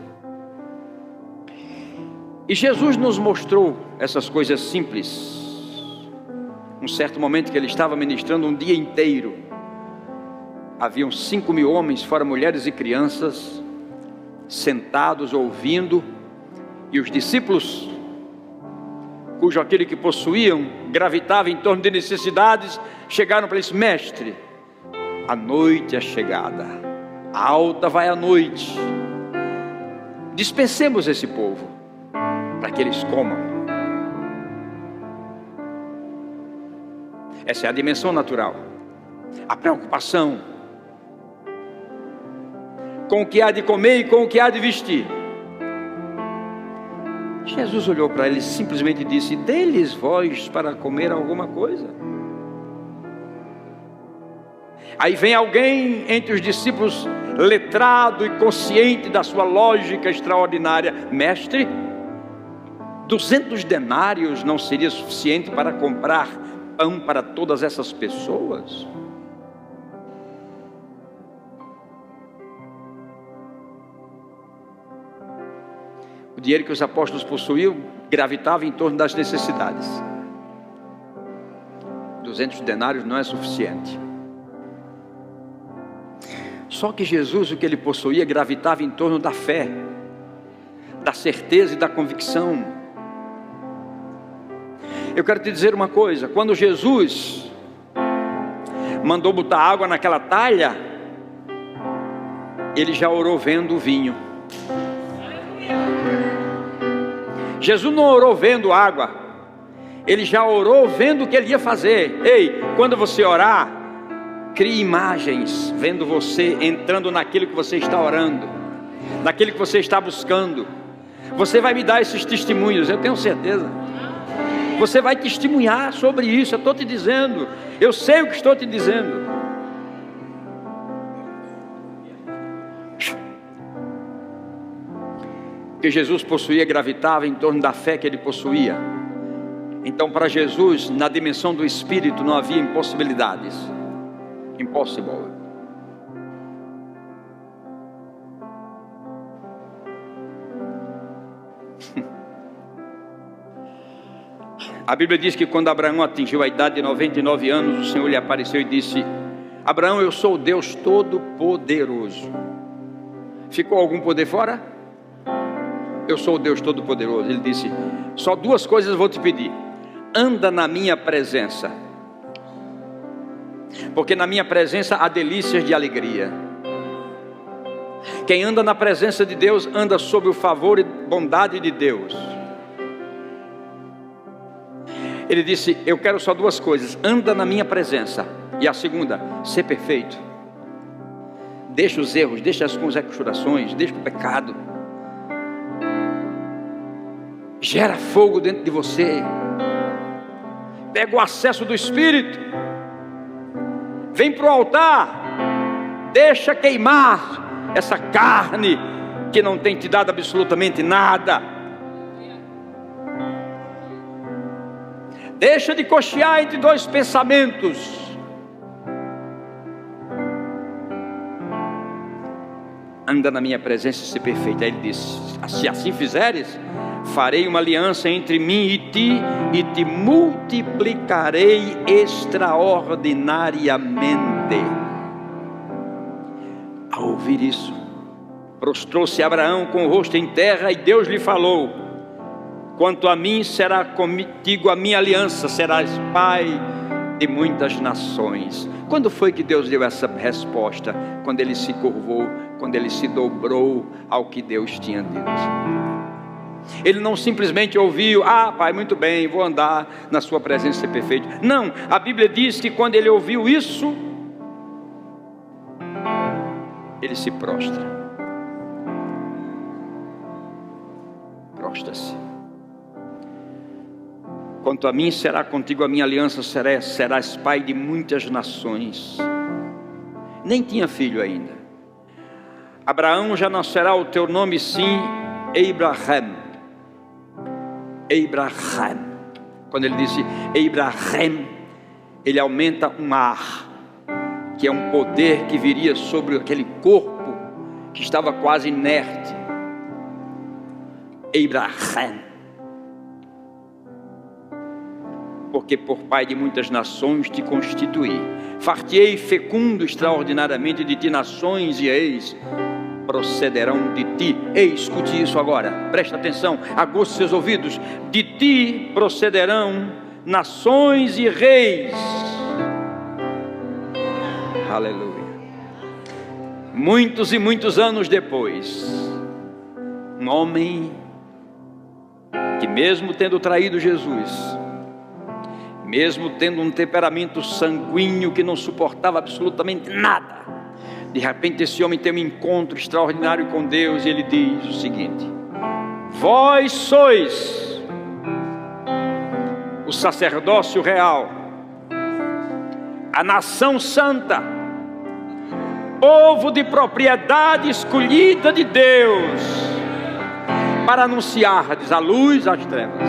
[SPEAKER 1] E Jesus nos mostrou essas coisas simples. Um certo momento que Ele estava ministrando um dia inteiro. Haviam 5.000 homens, fora mulheres e crianças, sentados ouvindo. E os discípulos, cujo aquele que possuíam gravitava em torno de necessidades, chegaram para ele: mestre, a noite é chegada, alta vai a noite, dispensemos esse povo, para que eles comam. Essa é a dimensão natural. A preocupação com o que há de comer e com o que há de vestir. Jesus olhou para eles e simplesmente disse: dê-lhes vós para comer alguma coisa. Aí vem alguém entre os discípulos, letrado e consciente da sua lógica extraordinária: mestre, 200 denários não seria suficiente para comprar pão para todas essas pessoas? O dinheiro que os apóstolos possuíam gravitava em torno das necessidades. 200 denários não é suficiente. Só que Jesus, o que ele possuía, gravitava em torno da fé, da certeza e da convicção. Eu quero te dizer uma coisa: quando Jesus mandou botar água naquela talha, ele já orou vendo o vinho. Jesus não orou vendo água, ele já orou vendo o que ele ia fazer. Ei, quando você orar, crie imagens, vendo você entrando naquilo que você está orando, naquilo que você está buscando. Você vai me dar esses testemunhos, eu tenho certeza. Você vai testemunhar sobre isso, eu estou te dizendo. Eu sei o que estou te dizendo. O que Jesus possuía gravitava em torno da fé que ele possuía. Então, para Jesus, na dimensão do Espírito, não havia impossibilidades. Impossible. A Bíblia diz que quando Abraão atingiu a idade de 99 anos, o Senhor lhe apareceu e disse: Abraão, eu sou o Deus Todo-Poderoso. Ficou algum poder fora? Eu sou o Deus Todo-Poderoso. Ele disse: só duas coisas eu vou te pedir. Anda na minha presença, porque na minha presença há delícias de alegria. Quem anda na presença de Deus anda sob o favor e bondade de Deus. Ele disse: eu quero só duas coisas. Anda na minha presença. E a segunda, ser perfeito. Deixa os erros, deixa as conjecturações, deixa o pecado. Gera fogo dentro de você. Pega o acesso do Espírito. Vem para o altar. Deixa queimar essa carne que não tem te dado absolutamente nada. Deixa de cochear entre dois pensamentos. Anda na minha presença e ser perfeito. Aí ele disse: se assim fizeres, farei uma aliança entre mim e te multiplicarei extraordinariamente. Ao ouvir isso, prostrou-se Abraão com o rosto em terra, e Deus lhe falou: quanto a mim, será contigo a minha aliança, serás pai de muitas nações. Quando foi que Deus deu essa resposta? Quando ele se curvou, quando ele se dobrou ao que Deus tinha dito. Ele não simplesmente ouviu: ah, pai, muito bem, vou andar na sua presença e ser perfeito. Não, a Bíblia diz que quando ele ouviu isso, ele se prostra. Prostra-se. Quanto a mim, será contigo a minha aliança, serás pai de muitas nações. Nem tinha filho ainda. Abraão, já não será o teu nome, sim, Abraham. Abraham. Quando ele disse Abraham, ele aumenta um ar, que é um poder que viria sobre aquele corpo que estava quase inerte. Abraham. Porque por pai de muitas nações te constituí. Far-te-ei fecundo extraordinariamente, de ti nações e reis procederão de ti. Ei, escute isso agora, presta atenção, aguce seus ouvidos. De ti procederão nações e reis. Aleluia. Muitos e muitos anos depois, um homem que mesmo tendo traído Jesus, mesmo tendo um temperamento sanguíneo que não suportava absolutamente nada, de repente esse homem tem um encontro extraordinário com Deus e ele diz o seguinte: vós sois o sacerdócio real, a nação santa, povo de propriedade escolhida de Deus, para anunciardes a luz às trevas.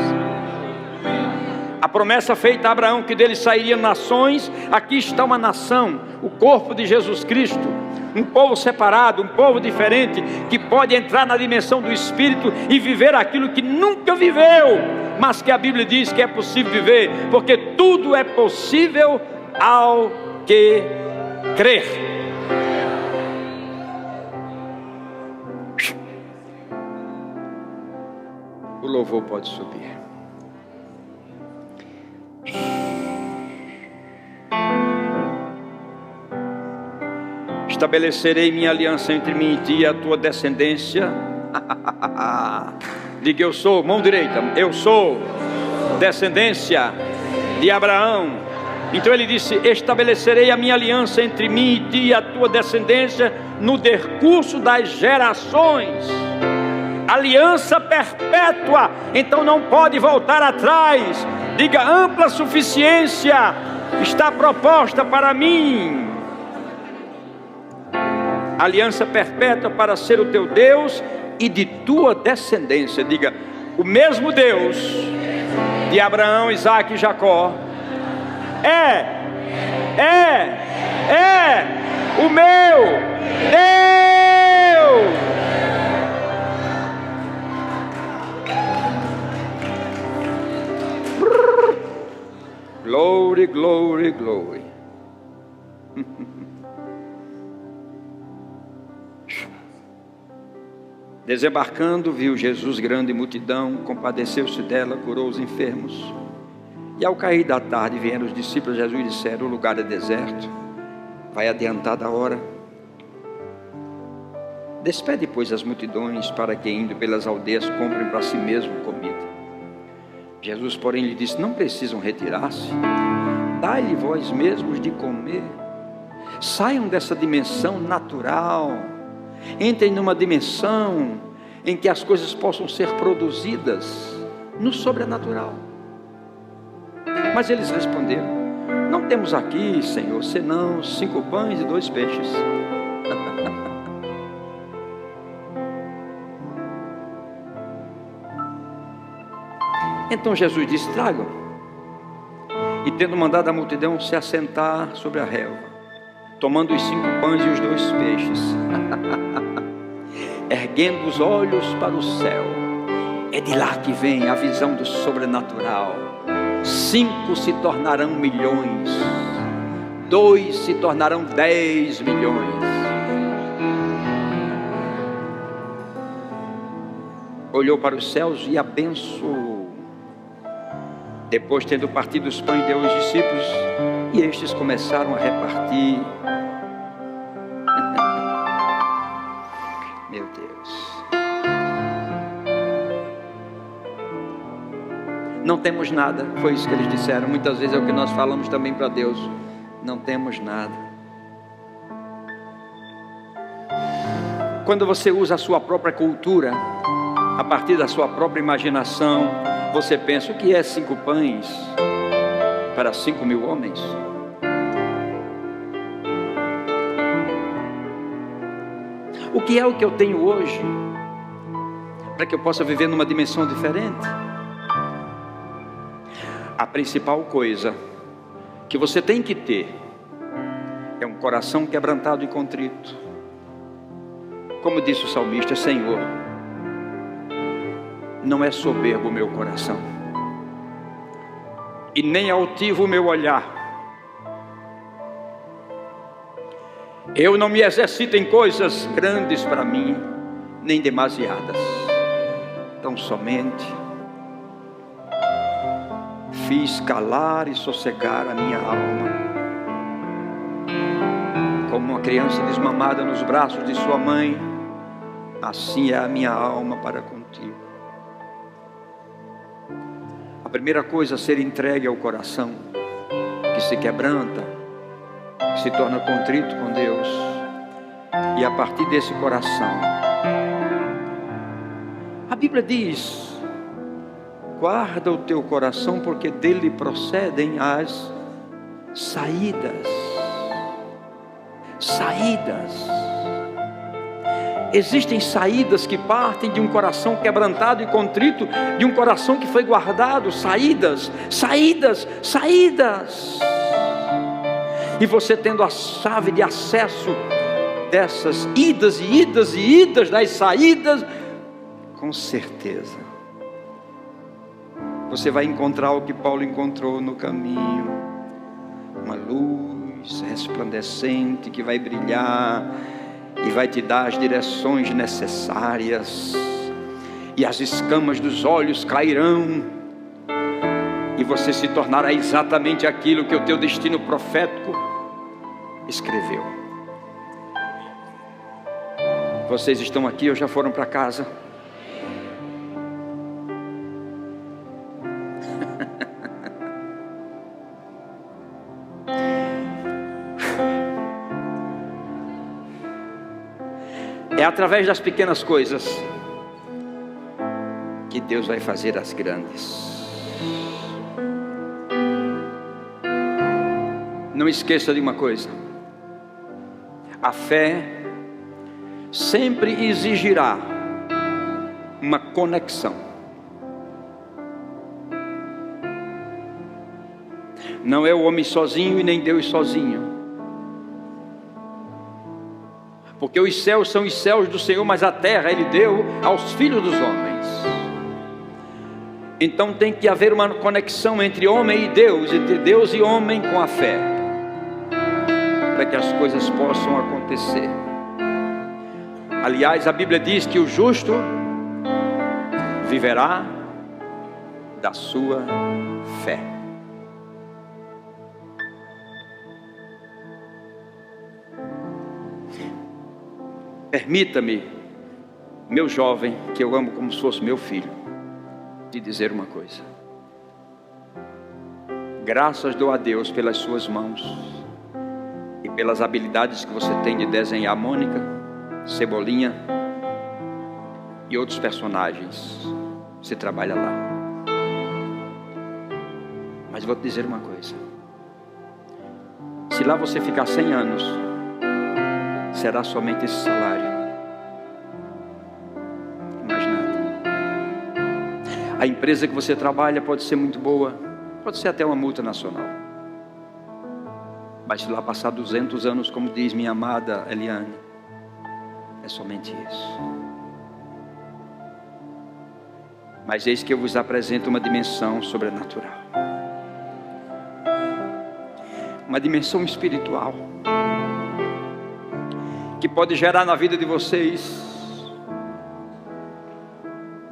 [SPEAKER 1] A promessa feita a Abraão que dele sairiam nações, aqui está uma nação, o corpo de Jesus Cristo, um povo separado, um povo diferente, que pode entrar na dimensão do Espírito e viver aquilo que nunca viveu, mas que a Bíblia diz que é possível viver, porque tudo é possível ao que crer. O louvor pode subir. Estabelecerei minha aliança entre mim e ti e a tua descendência. Diga: eu sou, mão direita, eu sou descendência de Abraão. Então ele disse: estabelecerei a minha aliança entre mim e ti e a tua descendência no decurso das gerações. Aliança perpétua, então não pode voltar atrás. Diga: ampla suficiência está proposta para mim. Aliança perpétua para ser o teu Deus e de tua descendência. Diga: o mesmo Deus de Abraão, Isaque e Jacó é o meu Deus. Glory, glory, glory. Desembarcando, viu Jesus grande multidão, compadeceu-se dela, curou os enfermos. E ao cair da tarde vieram os discípulos de Jesus e disseram: o lugar é deserto, vai adiantar da hora. Despede, pois, as multidões, para que, indo pelas aldeias, comprem para si mesmo comida. Jesus, porém, lhe disse: não precisam retirar-se, dai-lhe vós mesmos de comer. Saiam dessa dimensão natural, entrem numa dimensão em que as coisas possam ser produzidas no sobrenatural. Mas eles responderam: não temos aqui, Senhor, senão 5 pães e 2 peixes. Então Jesus disse: tragam. E tendo mandado a multidão se assentar sobre a relva, tomando os 5 pães e os 2 peixes, erguendo os olhos para o céu, é de lá que vem a visão do sobrenatural. 5 se tornarão milhões, 2 se tornarão 10 milhões. Olhou para os céus e abençoou. Depois, tendo partido os pães, deu aos discípulos, e estes começaram a repartir. Meu Deus. Não temos nada, foi isso que eles disseram. Muitas vezes é o que nós falamos também para Deus: não temos nada. Quando você usa a sua própria cultura, a partir da sua própria imaginação, você pensa: o que é 5 pães para 5.000 homens? O que é o que eu tenho hoje para que eu possa viver numa dimensão diferente? A principal coisa que você tem que ter é um coração quebrantado e contrito. Como disse o salmista: Senhor, não é soberbo o meu coração, e nem altivo o meu olhar. Eu não me exercito em coisas grandes para mim, nem demasiadas. Tão somente fiz calar e sossegar a minha alma, como uma criança desmamada nos braços de sua mãe, assim é a minha alma para contigo. primeira coisa a ser entregue ao coração, que se quebranta, que se torna contrito com Deus. E a partir desse coração, a Bíblia diz: guarda o teu coração, porque dele procedem as saídas. Saídas. Existem saídas que partem de um coração quebrantado e contrito, de um coração que foi guardado. Saídas, saídas, saídas. E você tendo a chave de acesso dessas idas e idas e idas das saídas, com certeza você vai encontrar o que Paulo encontrou no caminho: uma luz resplandecente que vai brilhar e vai te dar as direções necessárias, e as escamas dos olhos cairão, e você se tornará exatamente aquilo que o teu destino profético escreveu. Vocês estão aqui ou já foram para casa? É através das pequenas coisas que Deus vai fazer as grandes. Não esqueça de uma coisa: a fé sempre exigirá uma conexão. Não é o homem sozinho e nem Deus sozinho. Porque os céus são os céus do Senhor, mas a terra Ele deu aos filhos dos homens. Então tem que haver uma conexão entre homem e Deus, entre Deus e homem, com a fé, para que as coisas possam acontecer. Aliás, a Bíblia diz que o justo viverá da sua fé. Permita-me, meu jovem, que eu amo como se fosse meu filho, te dizer uma coisa: graças dou a Deus pelas suas mãos e pelas habilidades que você tem de desenhar Mônica, Cebolinha e outros personagens. Você trabalha lá. Mas vou te dizer uma coisa: se lá você ficar 100 anos, será somente esse salário, mais nada. A empresa que você trabalha pode ser muito boa, pode ser até uma multinacional, mas se lá passar 200 anos, como diz minha amada Eliane, é somente isso. Mas eis que eu vos apresento uma dimensão sobrenatural, uma dimensão espiritual, que pode gerar na vida de vocês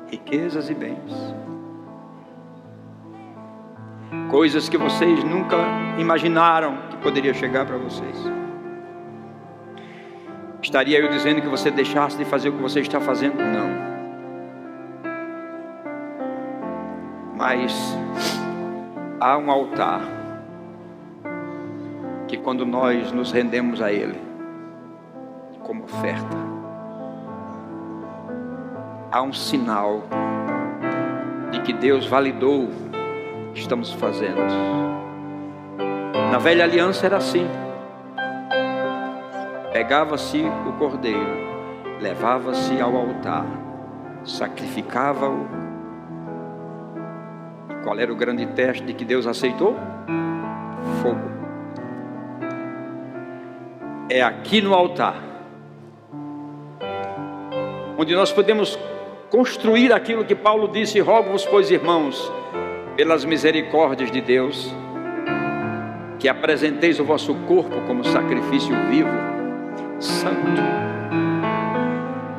[SPEAKER 1] riquezas e bens, coisas que vocês nunca imaginaram que poderia chegar para vocês. Estaria eu dizendo que você deixasse de fazer o que você está fazendo? Não. Mas há um altar que, quando nós nos rendemos a Ele como oferta, há um sinal de que Deus validou o que estamos fazendo. Na velha aliança era assim: pegava-se o cordeiro, levava-se ao altar, sacrificava-o. Qual era o grande teste de que Deus aceitou? Fogo. É aqui no altar onde nós podemos construir aquilo que Paulo disse: rogo-vos, pois, irmãos, pelas misericórdias de Deus, que apresenteis o vosso corpo como sacrifício vivo, santo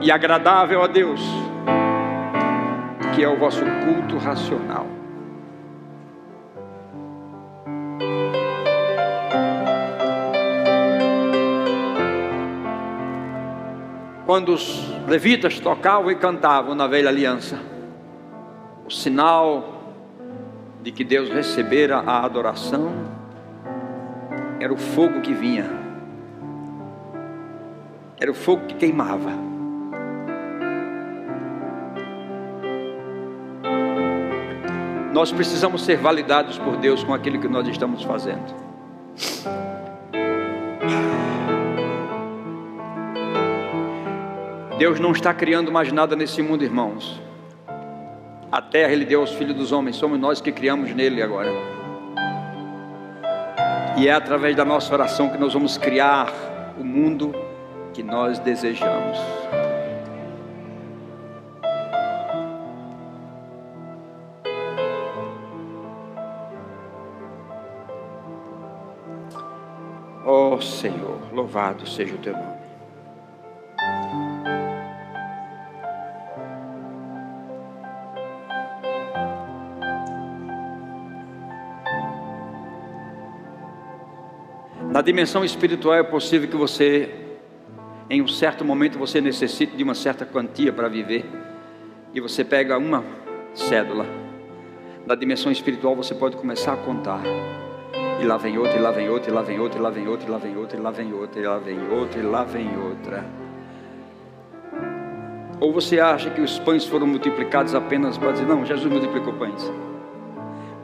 [SPEAKER 1] e agradável a Deus, que é o vosso culto racional. Quando os levitas tocavam e cantavam na velha aliança, o sinal de que Deus recebera a adoração, era o fogo que vinha, era o fogo que queimava. Nós precisamos ser validados por Deus com aquilo que nós estamos fazendo. Deus não está criando mais nada nesse mundo, irmãos. A terra Ele deu aos filhos dos homens, somos nós que criamos nele agora. E é através da nossa oração que nós vamos criar o mundo que nós desejamos. Ó Senhor, louvado seja o teu nome. Na dimensão espiritual é possível que você, em um certo momento, você necessite de uma certa quantia para viver, e você pega uma cédula. Na dimensão espiritual você pode começar a contar, e lá vem outra, e lá vem outra, e lá vem outra, e lá vem outra, e lá vem outra, e lá vem outra, e lá vem outra, e lá vem outra. Ou você acha que os pães foram multiplicados apenas para dizer, não, Jesus multiplicou pães.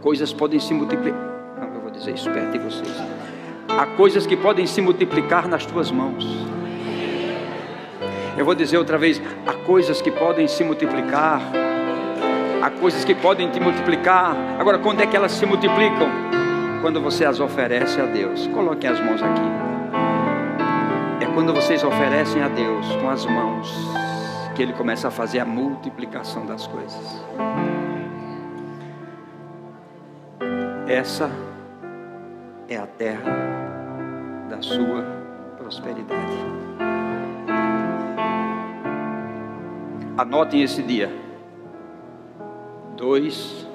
[SPEAKER 1] Coisas podem se multiplicar. Não, eu vou dizer isso perto de vocês. Há coisas que podem se multiplicar nas tuas mãos. Eu vou dizer outra vez, há coisas que podem se multiplicar. Há coisas que podem te multiplicar. Agora, quando é que elas se multiplicam? Quando você as oferece a Deus. Coloquem as mãos aqui. É quando vocês oferecem a Deus com as mãos que Ele começa a fazer a multiplicação das coisas. Essa é a terra da sua prosperidade. Anotem esse dia, 2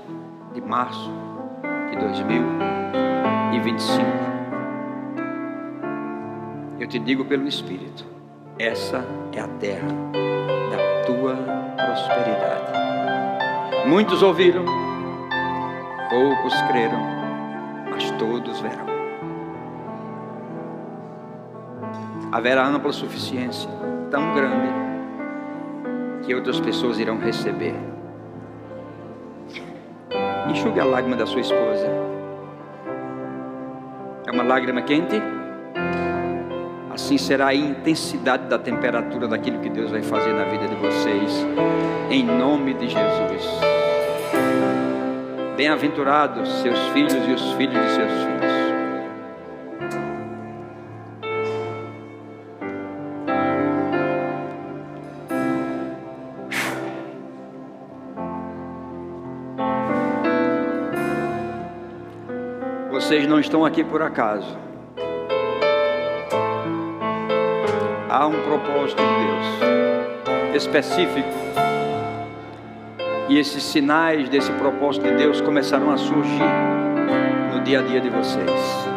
[SPEAKER 1] de março de 2025. Eu te digo pelo Espírito, essa é a terra da tua prosperidade. Muitos ouviram, poucos creram, mas todos verão. Haverá ampla suficiência tão grande que outras pessoas irão receber. Enxugue a lágrima da sua esposa. É uma lágrima quente? Assim será a intensidade da temperatura daquilo que Deus vai fazer na vida de vocês, em nome de Jesus. Bem-aventurados seus filhos e os filhos de seus filhos. Vocês não estão aqui por acaso. Há um propósito de Deus específico. E esses sinais desse propósito de Deus começarão a surgir no dia a dia de vocês.